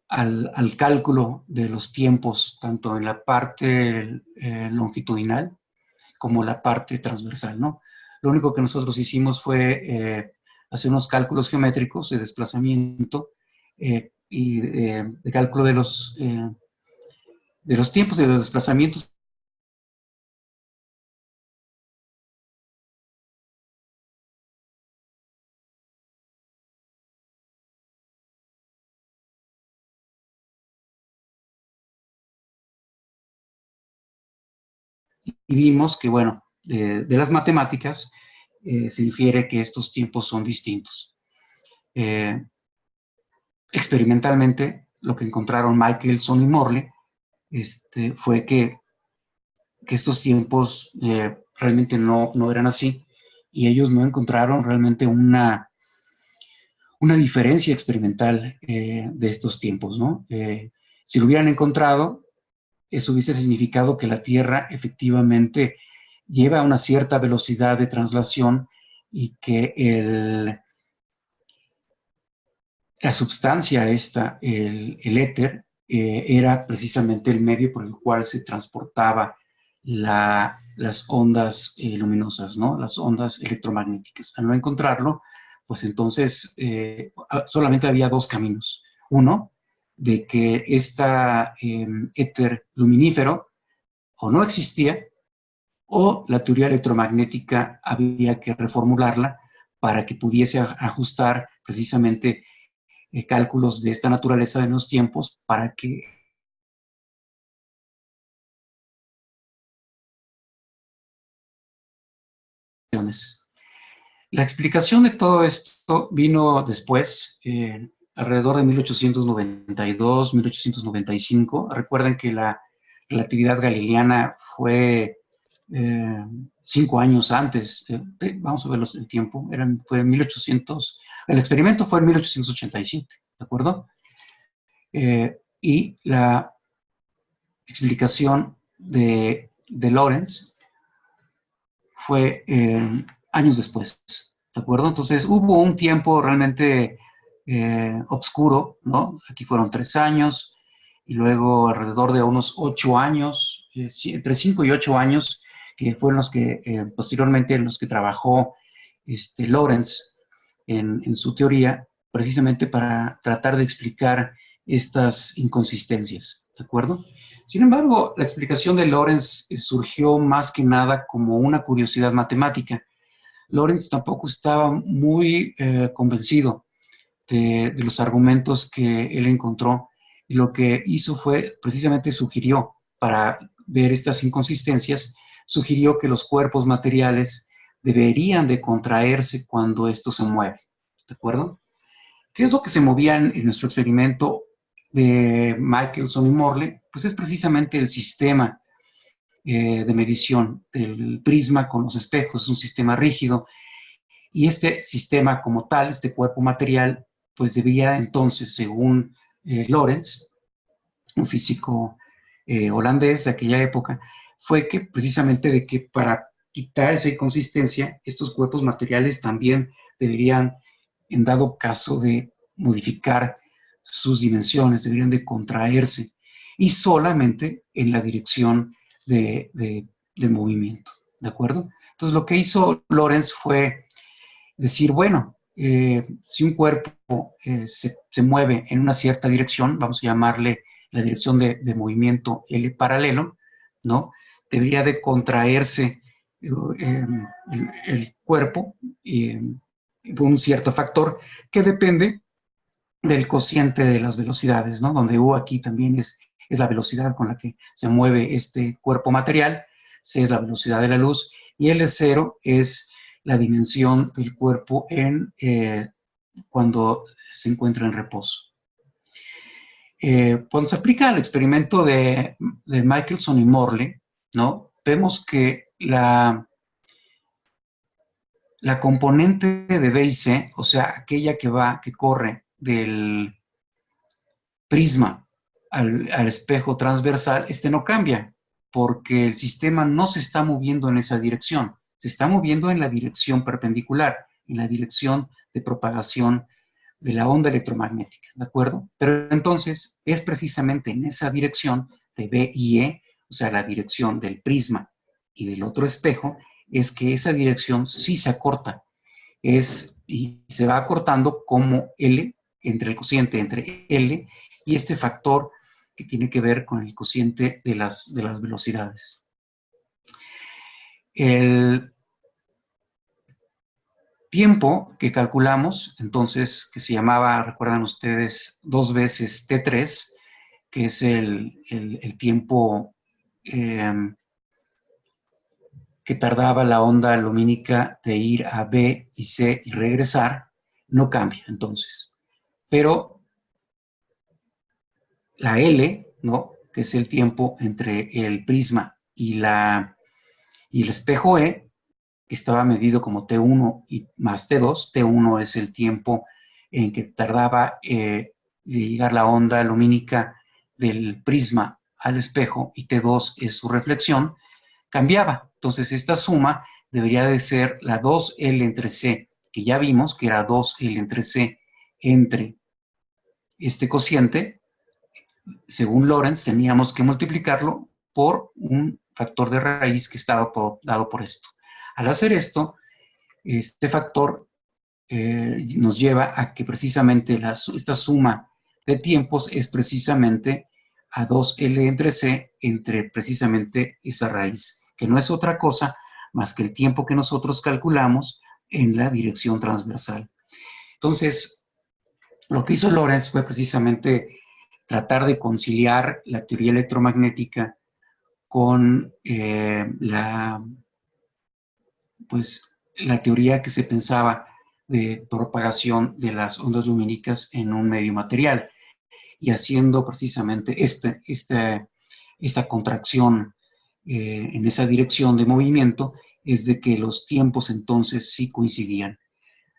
al cálculo de los tiempos, tanto en la parte longitudinal como la parte transversal, ¿no? Lo único que nosotros hicimos fue hacer unos cálculos geométricos de desplazamiento y de cálculo de los tiempos de los desplazamientos. Y vimos que, bueno, de las matemáticas se infiere que estos tiempos son distintos. Experimentalmente, lo que encontraron Michelson y Morley fue que estos tiempos realmente no eran así, y ellos no encontraron realmente una diferencia experimental de estos tiempos, ¿no? Si lo hubieran encontrado, eso hubiese significado que la Tierra efectivamente lleva una cierta velocidad de traslación y que la sustancia esta, el éter, era precisamente el medio por el cual se transportaba las ondas luminosas, ¿no? Las ondas electromagnéticas. Al no encontrarlo, pues entonces solamente había dos caminos. Uno, de que esta éter luminífero o no existía, o la teoría electromagnética había que reformularla para que pudiese ajustar precisamente cálculos de esta naturaleza de los tiempos para que la explicación de todo esto vino después, alrededor de 1892, 1895. Recuerden que la relatividad galileana fue 5 años antes. Vamos a ver el tiempo. Fue 1800, el experimento fue en 1887, ¿de acuerdo? Y la explicación de Lorentz fue años después, ¿de acuerdo? Entonces hubo un tiempo realmente obscuro, ¿no? Aquí fueron 3 años, y luego alrededor de unos 8 años, entre 5 y 8 años, que fueron los que posteriormente en los que trabajó Lorentz en su teoría, precisamente para tratar de explicar estas inconsistencias, ¿de acuerdo? Sin embargo, la explicación de Lorentz surgió más que nada como una curiosidad matemática. Lorentz tampoco estaba muy convencido de los argumentos que él encontró, y lo que hizo fue precisamente sugirió, para ver estas inconsistencias, sugirió que los cuerpos materiales deberían de contraerse cuando esto se mueve, ¿de acuerdo? ¿Qué es lo que se movía en nuestro experimento de Michelson y Morley? Pues es precisamente el sistema de medición del prisma con los espejos. Es un sistema rígido, y este sistema como tal, este cuerpo material, pues debía entonces, según Lorentz, un físico holandés de aquella época, fue que precisamente de que para quitar esa inconsistencia, estos cuerpos materiales también deberían, en dado caso de modificar sus dimensiones, deberían de contraerse, y solamente en la dirección de movimiento, ¿de acuerdo? Entonces lo que hizo Lorentz fue decir, bueno, si un cuerpo se mueve en una cierta dirección, vamos a llamarle la dirección de movimiento L paralelo, ¿no? Debería de contraerse el cuerpo por un cierto factor que depende del cociente de las velocidades, ¿no? Donde U aquí también es la velocidad con la que se mueve este cuerpo material, C es la velocidad de la luz, y L0 es la dimensión del cuerpo cuando se encuentra en reposo. Cuando se aplica el experimento de Michelson y Morley, ¿no? Vemos que la componente de B y C, o sea, aquella que corre del prisma al espejo transversal, no cambia, porque el sistema no se está moviendo en esa dirección, se está moviendo en la dirección perpendicular, en la dirección de propagación de la onda electromagnética, ¿de acuerdo? Pero entonces es precisamente en esa dirección de B y E, o sea, la dirección del prisma y del otro espejo, es que esa dirección sí se acorta, y se va acortando como L entre el cociente entre L y este factor que tiene que ver con el cociente de las velocidades. El tiempo que calculamos, entonces, que se llamaba, recuerdan ustedes, 2 veces T3, que es el tiempo que tardaba la onda lumínica de ir a B y C y regresar, no cambia entonces. Pero la L, ¿no?, que es el tiempo entre el prisma y el espejo E, que estaba medido como T1 y más T2. T1 es el tiempo en que tardaba de llegar la onda lumínica del prisma al espejo, y T2 es su reflexión, cambiaba. Entonces esta suma debería de ser la 2L entre C, que ya vimos que era 2L entre C entre este cociente. Según Lorentz, teníamos que multiplicarlo por un factor de raíz que estaba dado por esto. Al hacer esto, este factor nos lleva a que precisamente esta suma de tiempos es precisamente a 2L entre C entre precisamente esa raíz, que no es otra cosa más que el tiempo que nosotros calculamos en la dirección transversal. Entonces, lo que hizo Lorentz fue precisamente tratar de conciliar la teoría electromagnética con la teoría que se pensaba de propagación de las ondas lumínicas en un medio material, y haciendo precisamente esta contracción en esa dirección de movimiento, es de que los tiempos entonces sí coincidían.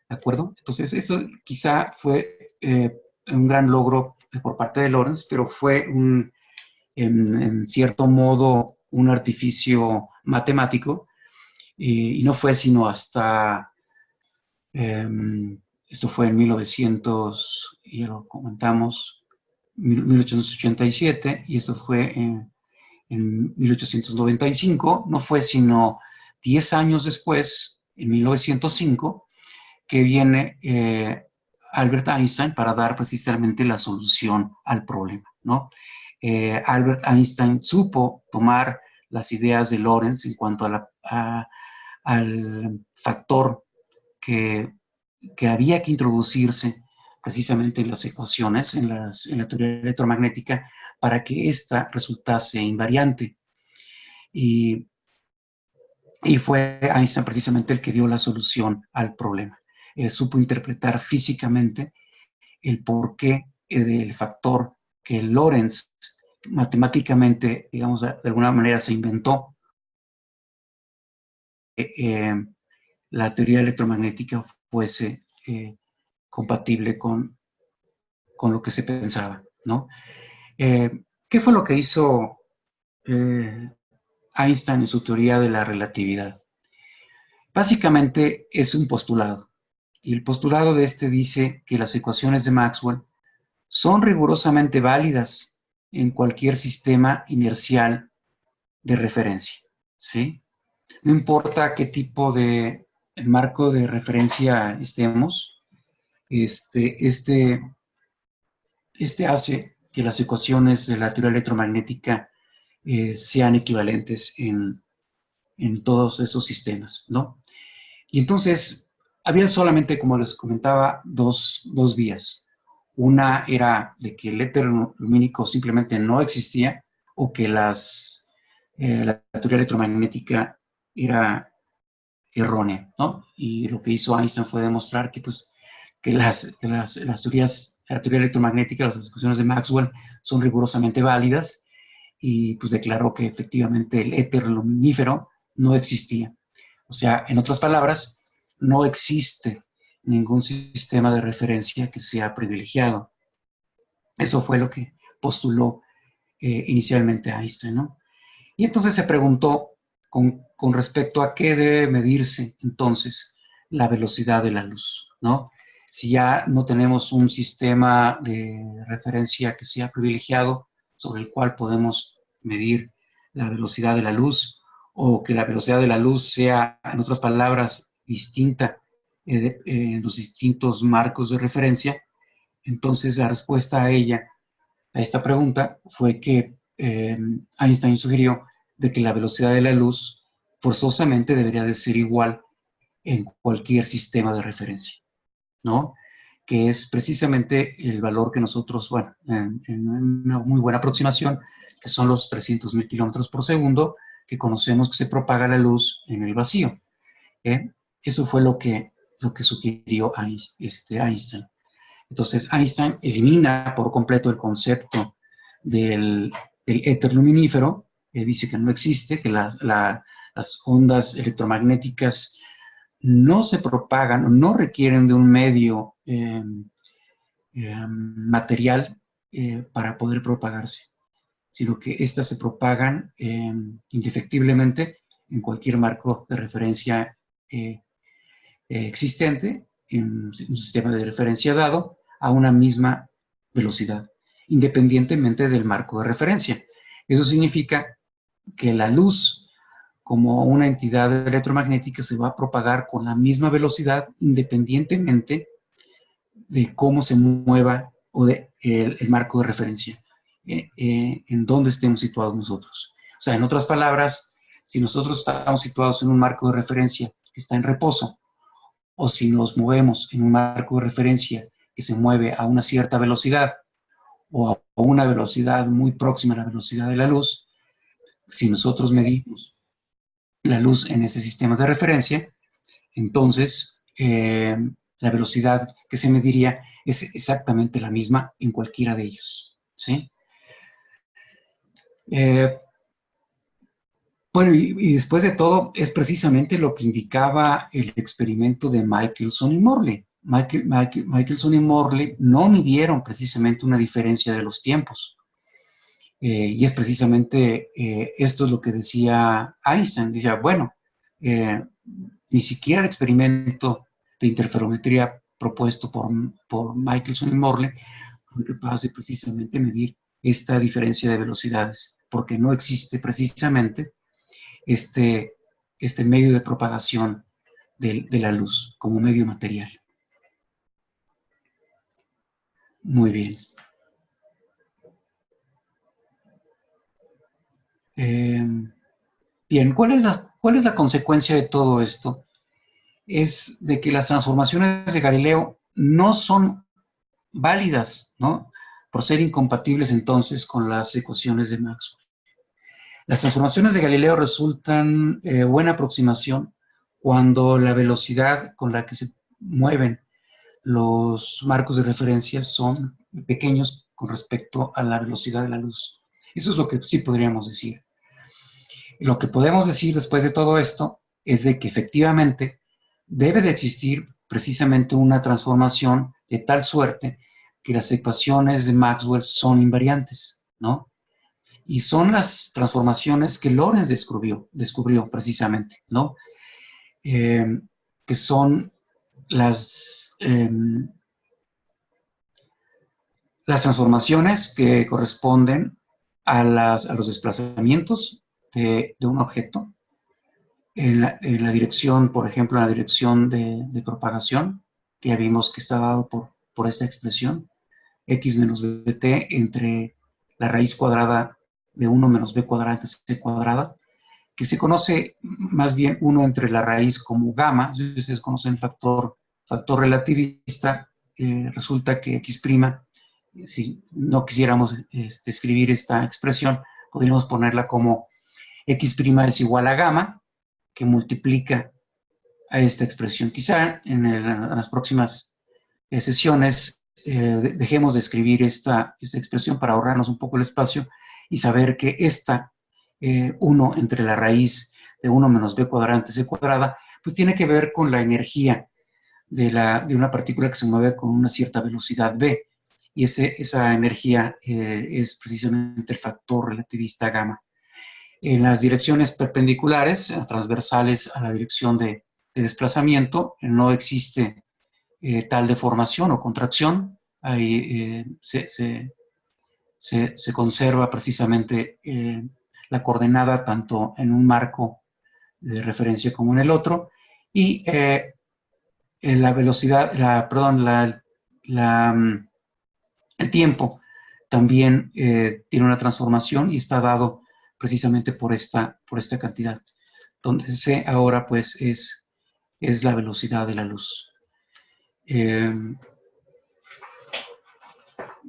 ¿De acuerdo? Entonces, eso quizá fue un gran logro por parte de Lorentz, pero fue en cierto modo un artificio matemático, y no fue sino hasta, esto fue en 1900, ya lo comentamos, 1887, y esto fue en 1895, no fue sino 10 años después, en 1905, que viene Albert Einstein para dar precisamente la solución al problema, ¿no? Albert Einstein supo tomar las ideas de Lorentz en cuanto al factor que había que introducirse precisamente en las ecuaciones, en la teoría electromagnética, para que ésta resultase invariante. Y fue Einstein precisamente el que dio la solución al problema. Supo interpretar físicamente el porqué del factor que Lorentz matemáticamente, digamos, de alguna manera se inventó. La teoría electromagnética fuese compatible con lo que se pensaba, ¿no? ¿Qué fue lo que hizo Einstein en su teoría de la relatividad? Básicamente es un postulado, y el postulado de este dice que las ecuaciones de Maxwell son rigurosamente válidas en cualquier sistema inercial de referencia, ¿sí? No importa qué tipo de marco de referencia estemos, este hace que las ecuaciones de la teoría electromagnética sean equivalentes en todos esos sistemas, ¿no? Y entonces, había solamente, como les comentaba, dos vías. Una era de que el éter lumínico simplemente no existía, o que la teoría electromagnética era errónea, ¿no? Y lo que hizo Einstein fue demostrar que, pues, que las teorías, la teoría electromagnética, las ecuaciones de Maxwell, son rigurosamente válidas, y pues declaró que efectivamente el éter luminífero no existía. O sea, en otras palabras, no existe ningún sistema de referencia que sea privilegiado. Eso fue lo que postuló inicialmente Einstein, ¿no? Y entonces se preguntó con respecto a qué debe medirse entonces la velocidad de la luz, ¿no? Si ya no tenemos un sistema de referencia que sea privilegiado sobre el cual podemos medir la velocidad de la luz, o que la velocidad de la luz sea, en otras palabras, distinta en los distintos marcos de referencia, Entonces, la respuesta a esta pregunta, fue que Einstein sugirió de que la velocidad de la luz forzosamente debería de ser igual en cualquier sistema de referencia, ¿no? Que es precisamente el valor que nosotros, bueno, en una muy buena aproximación, que son los 300.000 kilómetros por segundo, que conocemos que se propaga la luz en el vacío. Eso fue lo que sugirió Einstein. Entonces, Einstein elimina por completo el concepto del éter luminífero, dice que no existe, que las ondas electromagnéticas no se propagan o no requieren de un medio material para poder propagarse, sino que éstas se propagan indefectiblemente en cualquier marco de referencia existente, en un sistema de referencia dado, a una misma velocidad, independientemente del marco de referencia. Eso significa que la luz, como una entidad electromagnética, se va a propagar con la misma velocidad, independientemente de cómo se mueva o de el marco de referencia, en donde estemos situados nosotros. O sea, en otras palabras, si nosotros estamos situados en un marco de referencia que está en reposo, o si nos movemos en un marco de referencia que se mueve a una cierta velocidad o a una velocidad muy próxima a la velocidad de la luz, si nosotros medimos la luz en ese sistema de referencia, entonces la velocidad que se mediría es exactamente la misma en cualquiera de ellos, ¿sí? Bueno, y después de todo, es precisamente lo que indicaba el experimento de Michelson y Morley. Michelson y Morley no midieron precisamente una diferencia de los tiempos. Y es precisamente esto es lo que decía Einstein. Decía, bueno, ni siquiera el experimento de interferometría propuesto por Michelson y Morley fue capaz de precisamente medir esta diferencia de velocidades, porque no existe precisamente este medio de propagación de la luz como medio material. Muy bien. Bien, ¿cuál es la consecuencia de todo esto? Es de que las transformaciones de Galileo no son válidas, ¿no? Por ser incompatibles entonces con las ecuaciones de Maxwell. Las transformaciones de Galileo resultan buena aproximación cuando la velocidad con la que se mueven los marcos de referencia son pequeños con respecto a la velocidad de la luz. Eso es lo que sí podríamos decir. Lo que podemos decir después de todo esto es de que efectivamente debe de existir precisamente una transformación de tal suerte que las ecuaciones de Maxwell son invariantes, ¿no? Y son las transformaciones que Lorentz descubrió precisamente, ¿no? Que son las transformaciones que corresponden a los desplazamientos de un objeto en la dirección, por ejemplo, en la dirección de propagación, que ya vimos que está dado por esta expresión, x menos bt entre la raíz cuadrada de 1 menos b cuadrada entre c cuadrada, que se conoce más bien 1 entre la raíz como gamma. Si ustedes conocen el factor relativista, resulta que x', si no quisiéramos escribir esta expresión, podríamos ponerla como x' es igual a gamma, que multiplica a esta expresión. Quizá en las próximas sesiones dejemos de escribir esta expresión para ahorrarnos un poco el espacio y saber que esta 1 entre la raíz de 1 menos b cuadrada entre c cuadrada, pues tiene que ver con la energía de una partícula que se mueve con una cierta velocidad v, y esa energía es precisamente el factor relativista gamma. En las direcciones perpendiculares, transversales a la dirección de desplazamiento, no existe tal deformación o contracción. Ahí se conserva precisamente la coordenada tanto en un marco de referencia como en el otro, y la velocidad, El tiempo también tiene una transformación y está dado precisamente por esta cantidad, donde C ahora pues es la velocidad de la luz.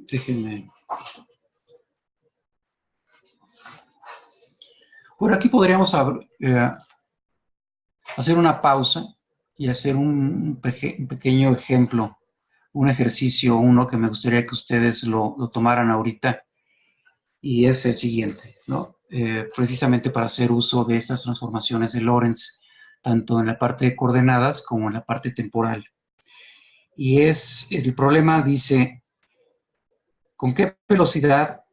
Déjenme. Por aquí podríamos hacer una pausa y hacer un pequeño ejemplo, un ejercicio, uno que me gustaría que ustedes lo tomaran ahorita, y es el siguiente, ¿no? Precisamente para hacer uso de estas transformaciones de Lorentz, tanto en la parte de coordenadas como en la parte temporal. Y el problema dice, ¿con qué velocidad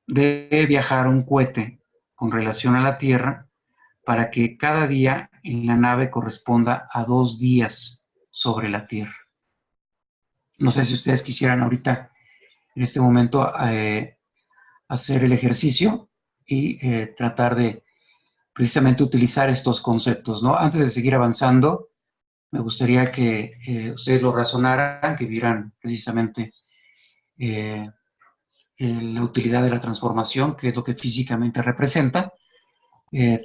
debe viajar un cohete con relación a la Tierra para que cada día en la nave corresponda a 2 días sobre la Tierra? No sé si ustedes quisieran ahorita, en este momento, hacer el ejercicio y tratar de precisamente utilizar estos conceptos, ¿no? Antes de seguir avanzando, me gustaría que ustedes lo razonaran, que vieran precisamente la utilidad de la transformación, que es lo que físicamente representa,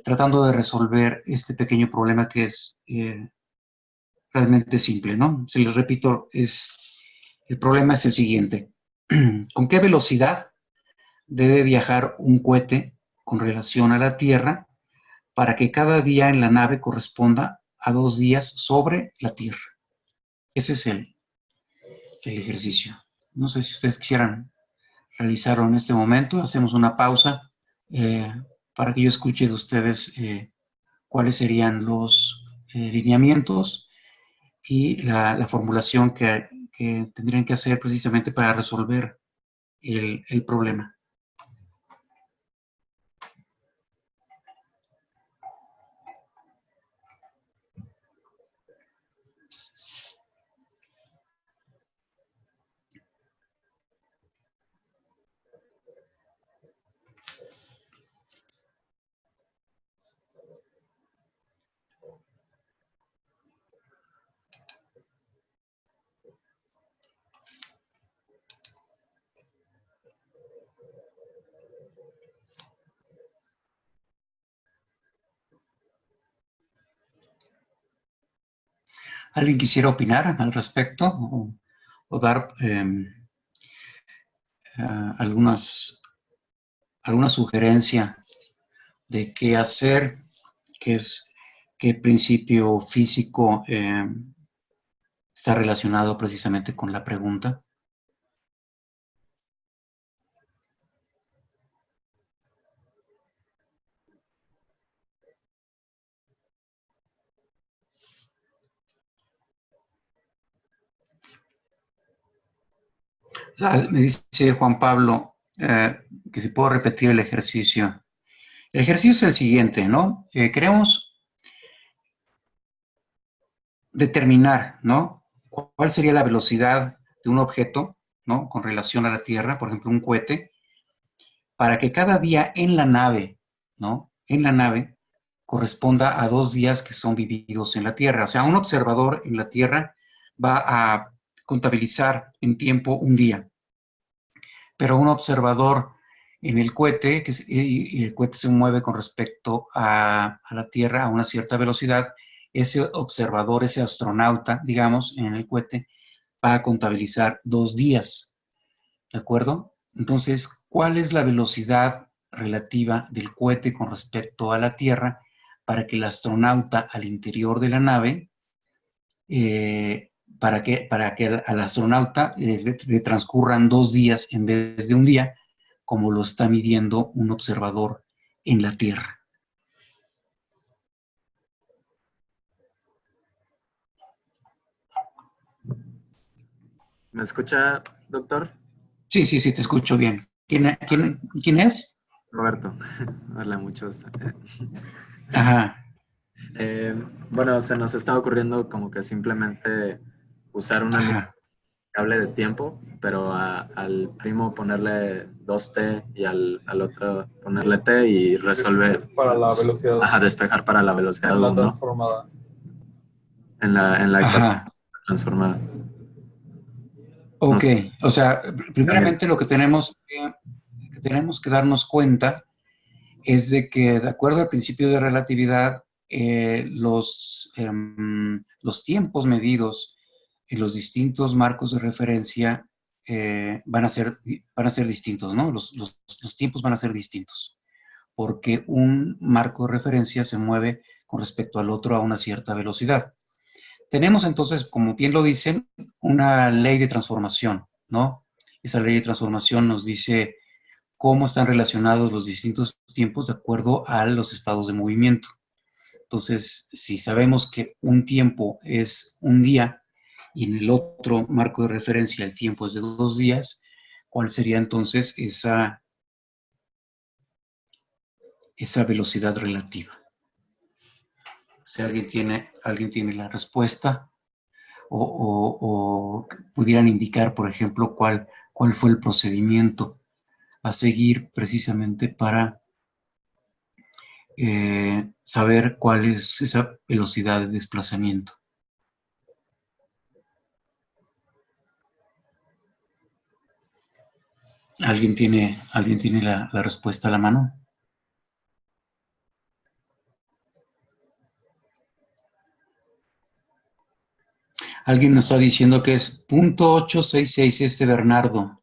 tratando de resolver este pequeño problema que es realmente simple, ¿no? Se les repito, el problema es el siguiente. ¿Con qué velocidad debe viajar un cohete con relación a la Tierra para que cada día en la nave corresponda a 2 días sobre la Tierra? Ese es el ejercicio. No sé si ustedes quisieran realizarlo en este momento. Hacemos una pausa para que yo escuche de ustedes cuáles serían los lineamientos y la formulación que tendrían que hacer precisamente para resolver el problema. ¿Alguien quisiera opinar al respecto o dar alguna sugerencia de qué hacer, qué principio físico está relacionado precisamente con la pregunta? Me dice Juan Pablo que si puedo repetir el ejercicio. El ejercicio es el siguiente, ¿no? Queremos determinar, ¿no? ¿Cuál sería la velocidad de un objeto, ¿no? Con relación a la Tierra, por ejemplo, un cohete, para que cada día en la nave, ¿no? En la nave corresponda a 2 días que son vividos en la Tierra. O sea, un observador en la Tierra va a contabilizar en tiempo un día, pero un observador en el cohete, y el cohete se mueve con respecto a la Tierra a una cierta velocidad, ese observador, ese astronauta, digamos, en el cohete, va a contabilizar 2 días, ¿de acuerdo? Entonces, ¿cuál es la velocidad relativa del cohete con respecto a la Tierra para que el astronauta al interior de la nave, para que al astronauta le transcurran 2 días en vez de un día, como lo está midiendo un observador en la Tierra? ¿Me escucha, doctor? Sí, sí, sí, te escucho bien. ¿Quién es? Roberto. Hola, mucho gusto. Ajá. Bueno, se nos está ocurriendo como que simplemente usar una Ajá. cable de tiempo, pero al primo ponerle 2T y al otro ponerle T y resolver. Para la velocidad. Ajá, despejar para la velocidad en la 1. transformada. En la ecuación Ajá. transformada. Ok, o sea, primeramente lo que tenemos que darnos cuenta es de que, de acuerdo al principio de relatividad, los tiempos medidos en los distintos marcos de referencia van a ser distintos, ¿no? Los tiempos van a ser distintos, porque un marco de referencia se mueve con respecto al otro a una cierta velocidad. Tenemos entonces, como bien lo dicen, una ley de transformación, ¿no? Esa ley de transformación nos dice cómo están relacionados los distintos tiempos de acuerdo a los estados de movimiento. Entonces, si sabemos que un tiempo es un día y en el otro marco de referencia el tiempo es de 2 días, ¿cuál sería entonces esa velocidad relativa? Si alguien tiene la respuesta o pudieran indicar, por ejemplo, cuál fue el procedimiento a seguir precisamente para saber cuál es esa velocidad de desplazamiento. ¿Alguien tiene la respuesta a la mano? Alguien nos está diciendo que es .866 Bernardo,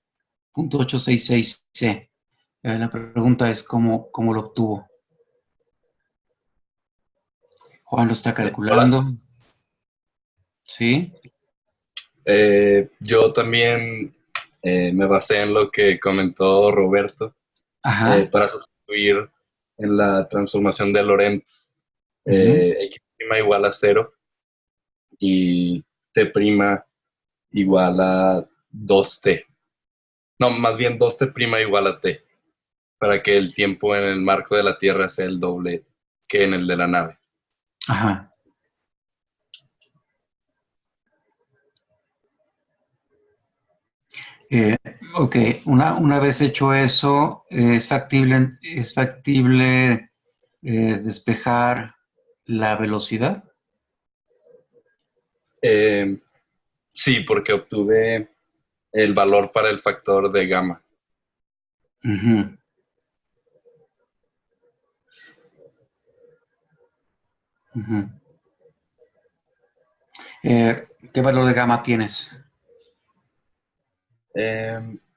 .866C. La pregunta es ¿cómo lo obtuvo? Juan lo está Hola. calculando. ¿Sí? Yo también me basé en lo que comentó Roberto Ajá. para sustituir en la transformación de Lorentz X' igual a 0 y T' igual a 2T. No, más bien 2T' igual a T, para que el tiempo en el marco de la Tierra sea el doble que en el de la nave. Ajá. Ok, una vez hecho eso, ¿es factible despejar la velocidad? Sí, porque obtuve el valor para el factor de gamma. Uh-huh. Uh-huh. ¿Qué valor de gamma tienes?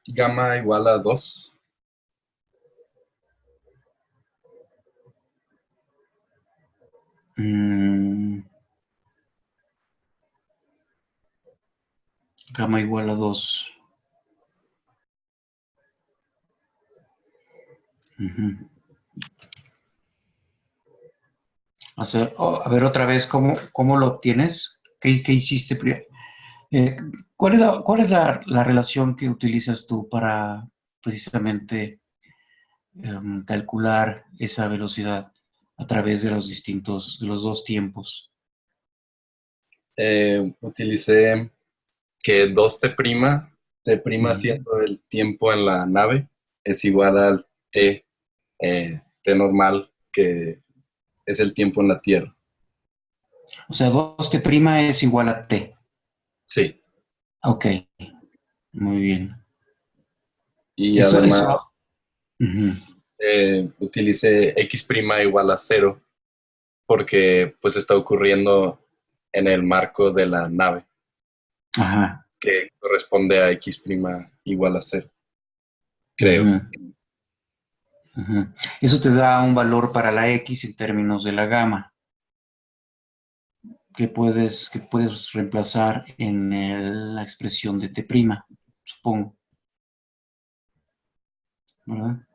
Gamma igual a 2. Gamma igual a 2. Uh-huh. A ver otra vez, ¿cómo lo obtienes? ¿Qué hiciste? ¿Cuál es la relación que utilizas tú para precisamente calcular esa velocidad a través de los dos tiempos? Utilicé que 2T', T' siendo el tiempo en la nave, es igual al T normal, que es el tiempo en la Tierra. O sea, 2T' es igual a T. Sí. Ok, muy bien. Y además utilicé X' igual a 0, porque pues está ocurriendo en el marco de la nave. Ajá. Que corresponde a X' igual a 0. Creo. Eso te da un valor para la X en términos de la gamma, que puedes reemplazar en la expresión de T', supongo. ¿Verdad?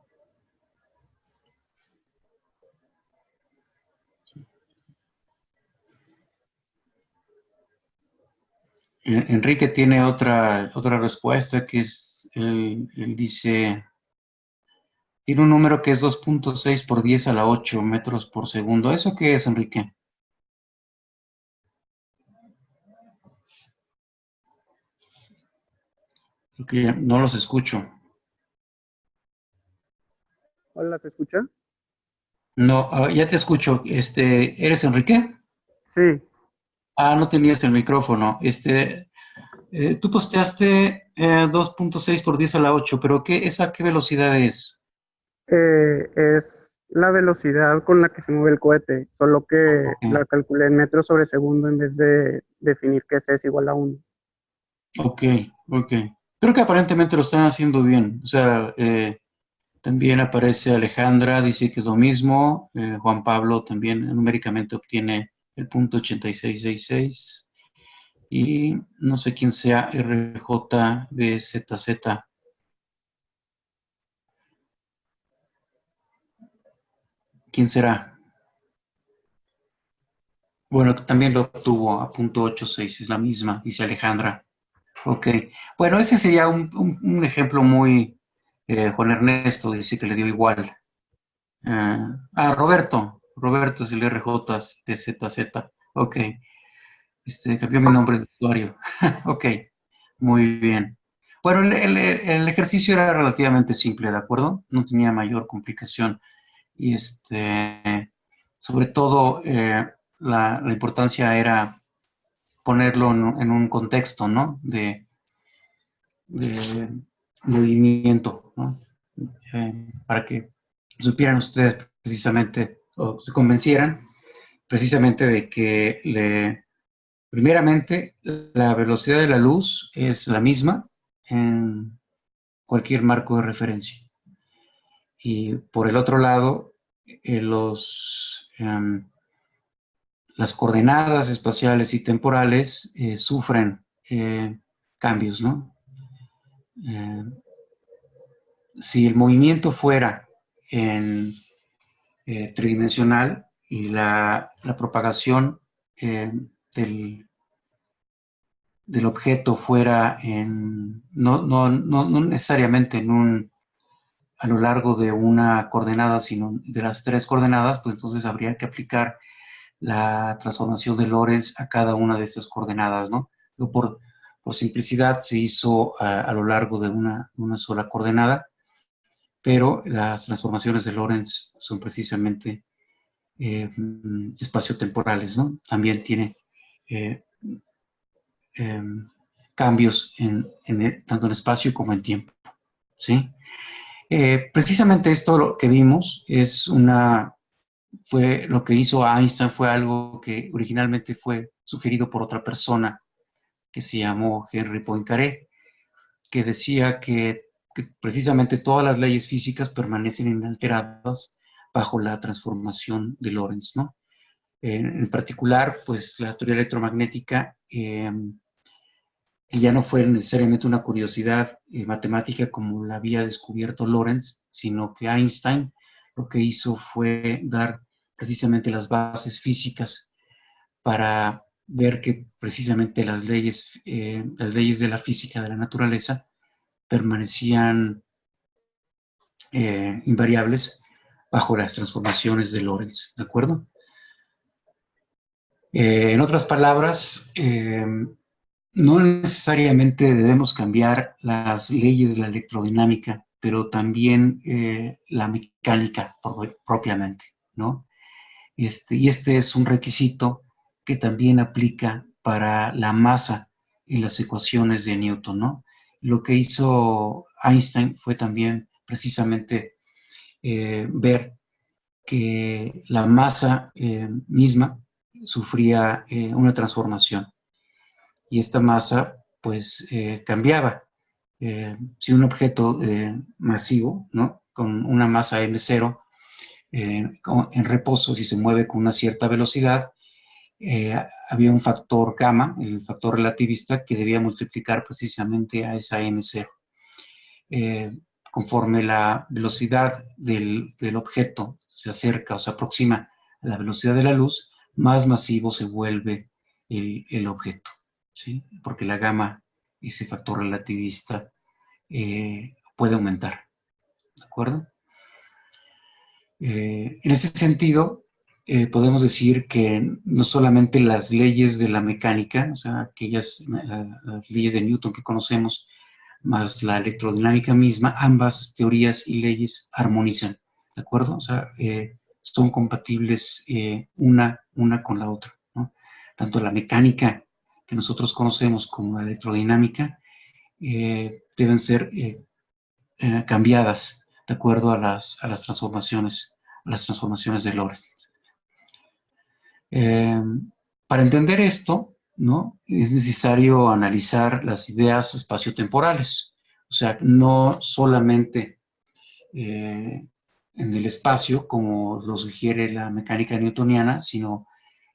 Enrique tiene otra respuesta que es, él dice, tiene un número que es 2.6 por 10 a la 8 metros por segundo. ¿Eso qué es, Enrique? Porque no los escucho. Hola, ¿se escucha? No, ya te escucho. ¿Eres Enrique? Sí. No tenías el micrófono. Tú posteaste 2.6 por 10 a la 8, pero ¿esa qué velocidad es? Es la velocidad con la que se mueve el cohete, solo que Ok, la calculé en metros sobre segundo en vez de definir que C es igual a 1. ok, ok. Creo que aparentemente lo están haciendo bien. O sea, también aparece Alejandra, dice que es lo mismo. Juan Pablo también numéricamente obtiene el punto 8666. Y no sé quién sea RJBZZ. ¿Quién será? Bueno, también lo obtuvo a punto 86, es la misma, dice Alejandra. Ok. Bueno, ese sería un ejemplo muy... Juan Ernesto dice que le dio igual. Roberto. Roberto es el RJBZZ. Ok. Cambió mi nombre de usuario. Ok. Muy bien. Bueno, el ejercicio era relativamente simple, ¿de acuerdo? No tenía mayor complicación. Y sobre todo, la importancia era ponerlo en un contexto, ¿no? De movimiento, ¿no? Para que supieran ustedes precisamente, o se convencieran precisamente de que primeramente, la velocidad de la luz es la misma en cualquier marco de referencia. Y por el otro lado, las coordenadas espaciales y temporales sufren cambios, ¿no? Eh, si el movimiento fuera en tridimensional y la propagación del, del objeto fuera no necesariamente a lo largo de una coordenada, sino de las tres coordenadas, pues entonces habría que aplicar la transformación de Lorentz a cada una de estas coordenadas, ¿no? Por simplicidad se hizo a lo largo de una sola coordenada, pero las transformaciones de Lorentz son precisamente espaciotemporales, ¿no? También tiene eh, eh, cambios tanto en espacio como en tiempo, ¿sí? Precisamente esto lo que vimos fue lo que hizo Einstein, fue algo que originalmente fue sugerido por otra persona que se llamó Henry Poincaré, que decía que precisamente todas las leyes físicas permanecen inalteradas bajo la transformación de Lorentz, ¿no? En particular, pues la teoría electromagnética, que ya no fue necesariamente una curiosidad matemática como la había descubierto Lorentz, sino que Einstein lo que hizo fue dar precisamente las bases físicas para ver que precisamente las leyes de la física de la naturaleza permanecían invariables bajo las transformaciones de Lorentz, ¿de acuerdo? En otras palabras, no necesariamente debemos cambiar las leyes de la electrodinámica, pero también la mecánica propiamente, ¿no? Y este es un requisito que también aplica para la masa en las ecuaciones de Newton, ¿no? Lo que hizo Einstein fue también precisamente ver que la masa misma sufría una transformación y esta masa pues cambiaba. Si un objeto masivo, ¿no? Con una masa m0 en reposo, si se mueve con una cierta velocidad, había un factor gamma, el factor relativista, que debía multiplicar precisamente a esa m0. Conforme la velocidad del objeto se acerca o se aproxima a la velocidad de la luz, más masivo se vuelve el objeto, ¿sí? Porque la gamma, ese factor relativista, puede aumentar, ¿de acuerdo? En ese sentido, podemos decir que no solamente las leyes de la mecánica, o sea, las leyes de Newton que conocemos, más la electrodinámica misma, ambas teorías y leyes armonizan, ¿de acuerdo? O sea, son compatibles una con la otra, ¿no? Tanto la mecánica que nosotros conocemos como la electrodinámica deben ser cambiadas de acuerdo a las transformaciones de Lorentz. Para entender esto, ¿no?, es necesario analizar las ideas espaciotemporales, o sea, no solamente en el espacio, como lo sugiere la mecánica newtoniana, sino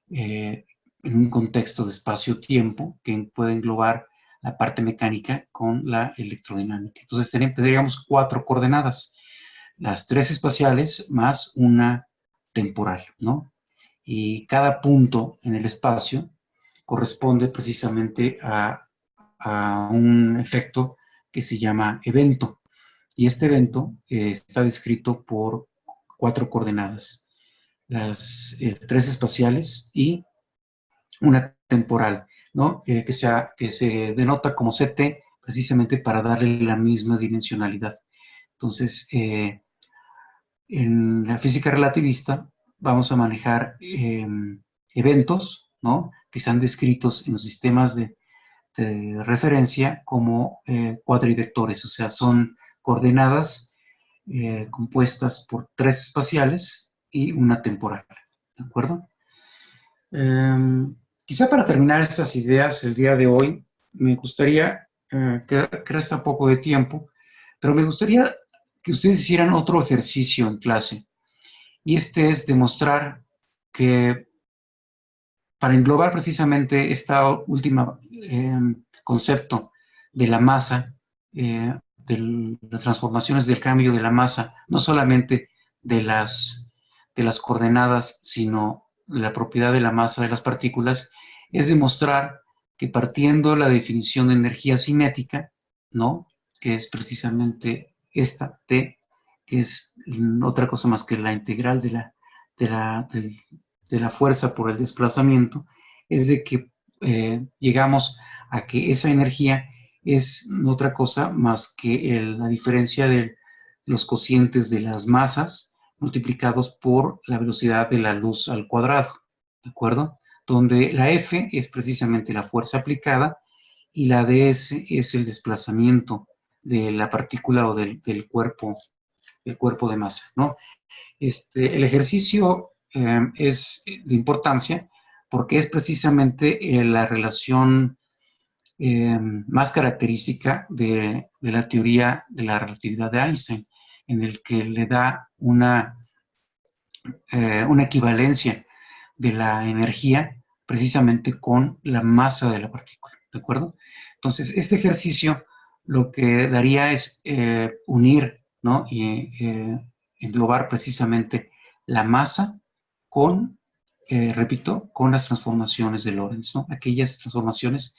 en un contexto de espacio-tiempo que puede englobar la parte mecánica con la electrodinámica. Entonces tendríamos 4 coordenadas, las 3 espaciales más una temporal, ¿no? Y cada punto en el espacio corresponde precisamente a un efecto que se llama evento. Y este evento está descrito por 4 coordenadas, las 3 espaciales y una temporal, ¿no? Que se denota como CT precisamente para darle la misma dimensionalidad. Entonces, en la física relativista vamos a manejar eventos, ¿no?, que están descritos en los sistemas de referencia como cuadrivectores, o sea, son coordenadas compuestas por 3 espaciales y una temporal, ¿de acuerdo? Quizá para terminar estas ideas el día de hoy, me gustaría, que resta poco de tiempo, pero me gustaría que ustedes hicieran otro ejercicio en clase, y este es demostrar que para englobar precisamente esta última concepto de la masa, de las transformaciones del cambio de la masa, no solamente de las coordenadas, sino de la propiedad de la masa de las partículas, es demostrar que partiendo la definición de energía cinética, ¿no?, que es precisamente esta T, que es otra cosa más que la integral de la fuerza por el desplazamiento, es de que llegamos a que esa energía es otra cosa más que la diferencia de los cocientes de las masas multiplicados por la velocidad de la luz al cuadrado, ¿de acuerdo? Donde la F es precisamente la fuerza aplicada y la ds es el desplazamiento de la partícula o del cuerpo de masa, ¿no? El ejercicio es de importancia porque es precisamente la relación más característica de la teoría de la relatividad de Einstein, en el que le da una equivalencia de la energía precisamente con la masa de la partícula, ¿de acuerdo? Entonces, este ejercicio lo que daría es unir, ¿no?, y englobar precisamente la masa con, repito, con las transformaciones de Lorentz, ¿no?, aquellas transformaciones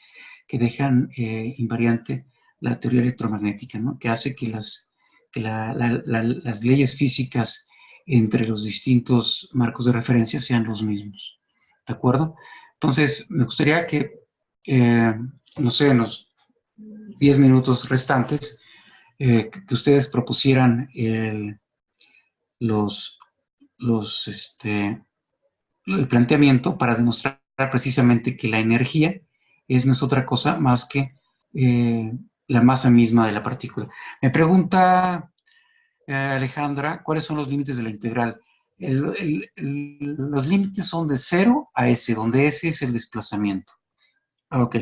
que dejan invariante la teoría electromagnética, ¿no?, que hace que las leyes físicas entre los distintos marcos de referencia sean los mismos, ¿de acuerdo? Entonces, me gustaría que, no sé, en los 10 minutos restantes, que ustedes propusieran el planteamiento para demostrar precisamente que la energía no es otra cosa más que la masa misma de la partícula. Me pregunta Alejandra, ¿cuáles son los límites de la integral? Los límites son de 0 a S, donde S es el desplazamiento. Ok,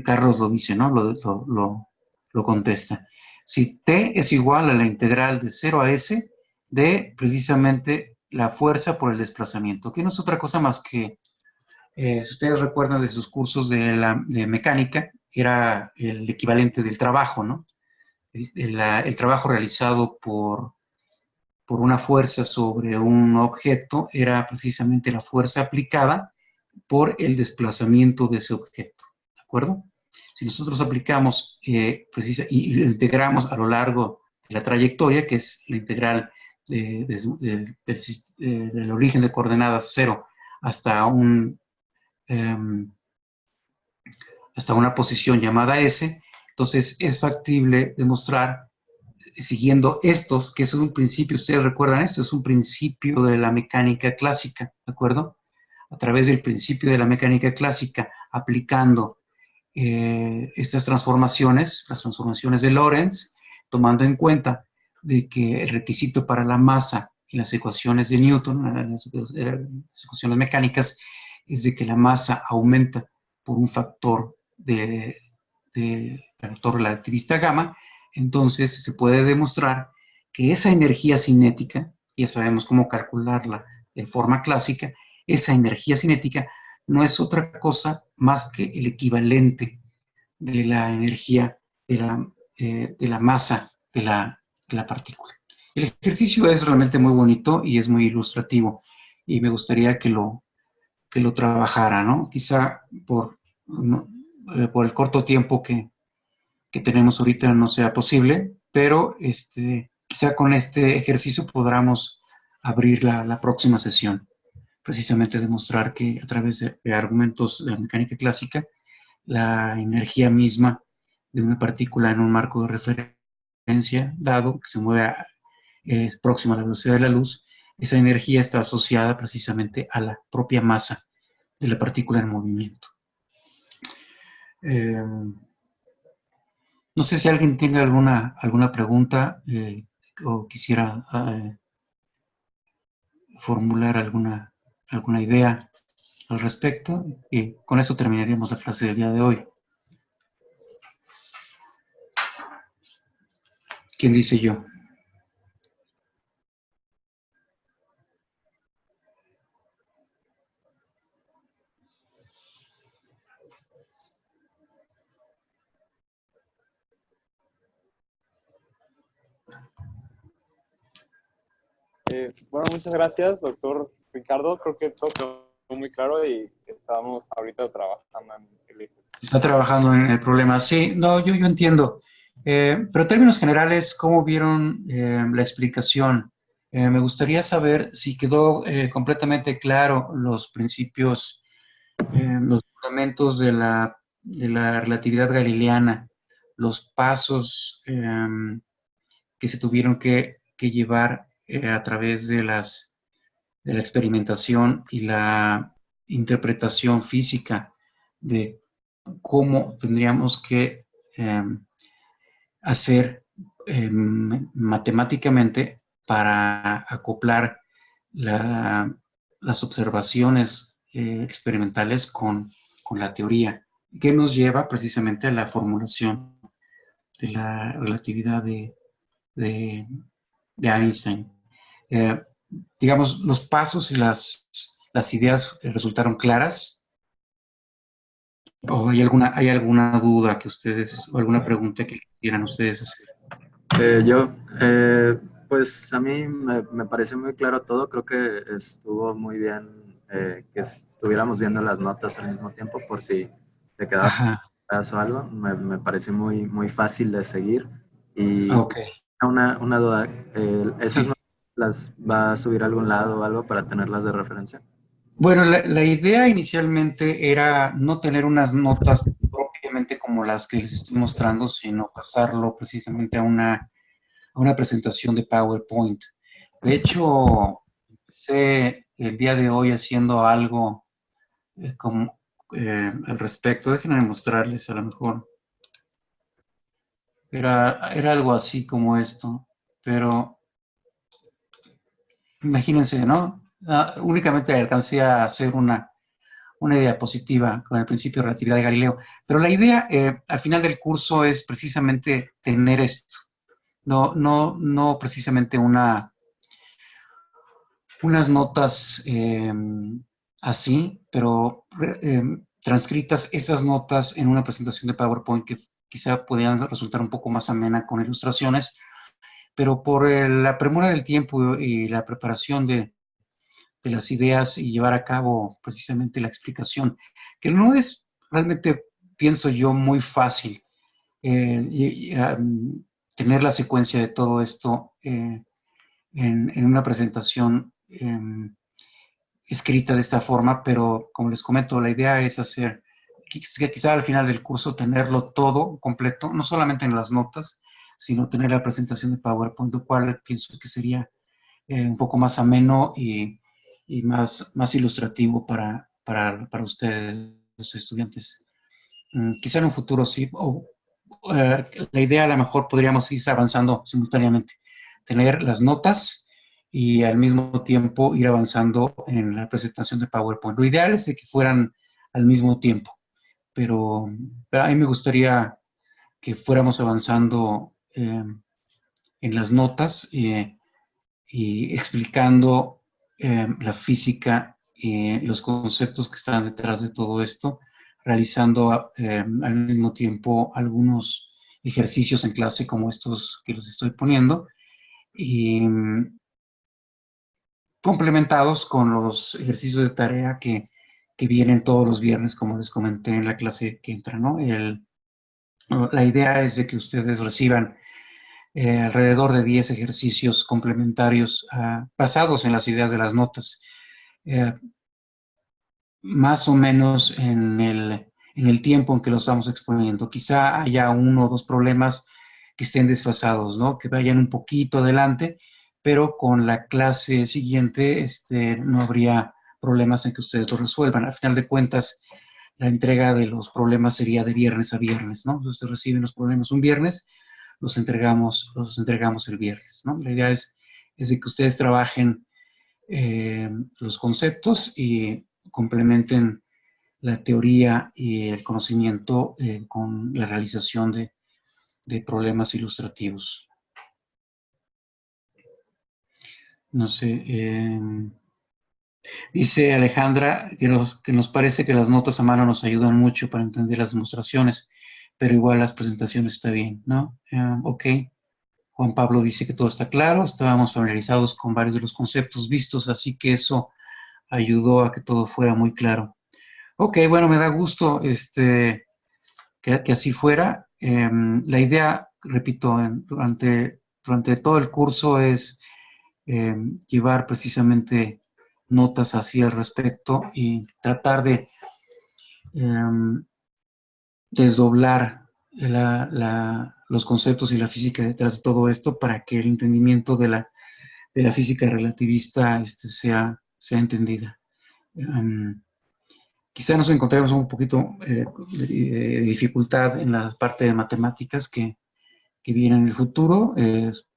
Carlos lo dice, ¿no? Lo contesta. Si T es igual a la integral de 0 a S de precisamente la fuerza por el desplazamiento, que no es otra cosa más que, si ustedes recuerdan de sus cursos de mecánica, era el equivalente del trabajo, ¿no? El trabajo realizado por una fuerza sobre un objeto era precisamente la fuerza aplicada por el desplazamiento de ese objeto, ¿de acuerdo? Si nosotros aplicamos y lo integramos a lo largo de la trayectoria, que es la integral del origen de coordenadas 0 hasta una posición llamada S, entonces es factible demostrar, siguiendo estos, que es un principio, ustedes recuerdan esto, es un principio de la mecánica clásica, ¿de acuerdo? A través del principio de la mecánica clásica, aplicando estas transformaciones, las transformaciones de Lorentz, tomando en cuenta de que el requisito para la masa en las ecuaciones de Newton, las ecuaciones mecánicas, es de que la masa aumenta por un factor factor relativista gamma. Entonces se puede demostrar que esa energía cinética, ya sabemos cómo calcularla de forma clásica, esa energía cinética no es otra cosa más que el equivalente de la energía de la masa de la partícula. El ejercicio es realmente muy bonito y es muy ilustrativo, y me gustaría que lo trabajara, ¿no? Quizá por el corto tiempo que tenemos ahorita no sea posible, pero quizá con este ejercicio podamos abrir la próxima sesión, precisamente demostrar que a través de argumentos de la mecánica clásica, la energía misma de una partícula en un marco de referencia dado, que se mueve próxima a la velocidad de la luz, esa energía está asociada precisamente a la propia masa de la partícula en movimiento. No sé si alguien tenga alguna pregunta o quisiera formular alguna idea al respecto, y con eso terminaríamos la clase del día de hoy. ¿Quién dice yo? Bueno, muchas gracias, doctor Ricardo. Creo que todo quedó muy claro y estamos ahorita trabajando en el ejercicio. Está trabajando en el problema. Sí, no, yo entiendo. Pero en términos generales, ¿cómo vieron la explicación? Me gustaría saber si quedó completamente claro los principios, los fundamentos de la relatividad galileana, los pasos que se tuvieron que llevar a través de la experimentación y la interpretación física de cómo tendríamos que hacer matemáticamente para acoplar las observaciones experimentales con la teoría, que nos lleva precisamente a la formulación de la relatividad de Einstein. Digamos, los pasos y las ideas resultaron claras. ¿O hay alguna duda que ustedes, o alguna pregunta que quieran ustedes hacer? Pues a mí me parece muy claro todo. Creo que estuvo muy bien que estuviéramos viendo las notas al mismo tiempo por si te quedaba un pedazo o algo. Me parece muy fácil de seguir. Y Okay. una duda, ¿esas notas las va a subir a algún lado o algo para tenerlas de referencia? Bueno, la idea inicialmente era no tener unas notas propiamente como las que les estoy mostrando, sino pasarlo precisamente a una presentación de PowerPoint. De hecho, empecé el día de hoy haciendo algo al respecto. Déjenme mostrarles a lo mejor. Era algo así como esto, pero imagínense, ¿no? Únicamente alcancé a hacer una diapositiva con el principio de relatividad de Galileo, pero la idea al final del curso es precisamente tener esto, no precisamente unas notas así, pero transcritas esas notas en una presentación de PowerPoint que quizá podrían resultar un poco más amena con ilustraciones, pero por la premura del tiempo y la preparación de las ideas y llevar a cabo precisamente la explicación, que no es realmente, pienso yo, muy fácil tener la secuencia de todo esto en una presentación escrita de esta forma, pero como les comento, la idea es hacer que quizá al final del curso tenerlo todo completo, no solamente en las notas, sino tener la presentación de PowerPoint, lo cual pienso que sería un poco más ameno y más ilustrativo para ustedes, los estudiantes quizá en un futuro sí, la idea a lo mejor podríamos ir avanzando simultáneamente, tener las notas y al mismo tiempo ir avanzando en la presentación de PowerPoint. Lo ideal es de que fueran al mismo tiempo, pero a mí me gustaría que fuéramos avanzando en las notas y explicando la física y los conceptos que están detrás de todo esto, realizando al mismo tiempo algunos ejercicios en clase como estos que los estoy poniendo, y complementados con los ejercicios de tarea que vienen todos los viernes, como les comenté en la clase que entra, ¿no? La idea es de que ustedes reciban alrededor de 10 ejercicios complementarios basados en las ideas de las notas, más o menos en el tiempo en que los vamos exponiendo. Quizá haya 1 o 2 problemas que estén desfasados, ¿no? Que vayan un poquito adelante, pero con la clase siguiente no habría problemas en que ustedes lo resuelvan. Al final de cuentas, la entrega de los problemas sería de viernes a viernes, ¿no? Ustedes reciben los problemas un viernes, los entregamos el viernes, ¿no? La idea es de que ustedes trabajen los conceptos y complementen la teoría y el conocimiento con la realización de problemas ilustrativos. No sé, dice Alejandra que nos parece que las notas a mano nos ayudan mucho para entender las demostraciones, pero igual las presentaciones está bien, ¿no? Ok. Juan Pablo dice que todo está claro, estábamos familiarizados con varios de los conceptos vistos, así que eso ayudó a que todo fuera muy claro. Ok, bueno, me da gusto que así fuera. La idea, repito, durante todo el curso es llevar precisamente notas así al respecto y tratar de desdoblar los conceptos y la física detrás de todo esto para que el entendimiento de la física relativista sea entendida. Quizá nos encontremos un poquito de dificultad en la parte de matemáticas que viene en el futuro,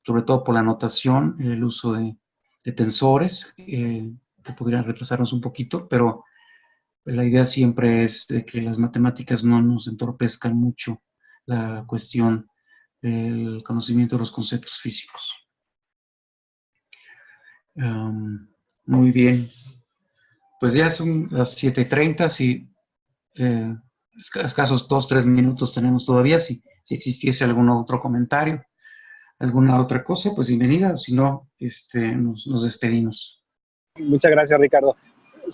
sobre todo por la notación, el uso de tensores, que podrían retrasarnos un poquito, pero la idea siempre es de que las matemáticas no nos entorpezcan mucho la cuestión del conocimiento de los conceptos físicos. Muy bien. Pues ya son las 7:30, si escasos 2-3 minutos tenemos todavía. Si existiese algún otro comentario, alguna otra cosa, pues bienvenida. Si no, nos despedimos. Muchas gracias, Ricardo.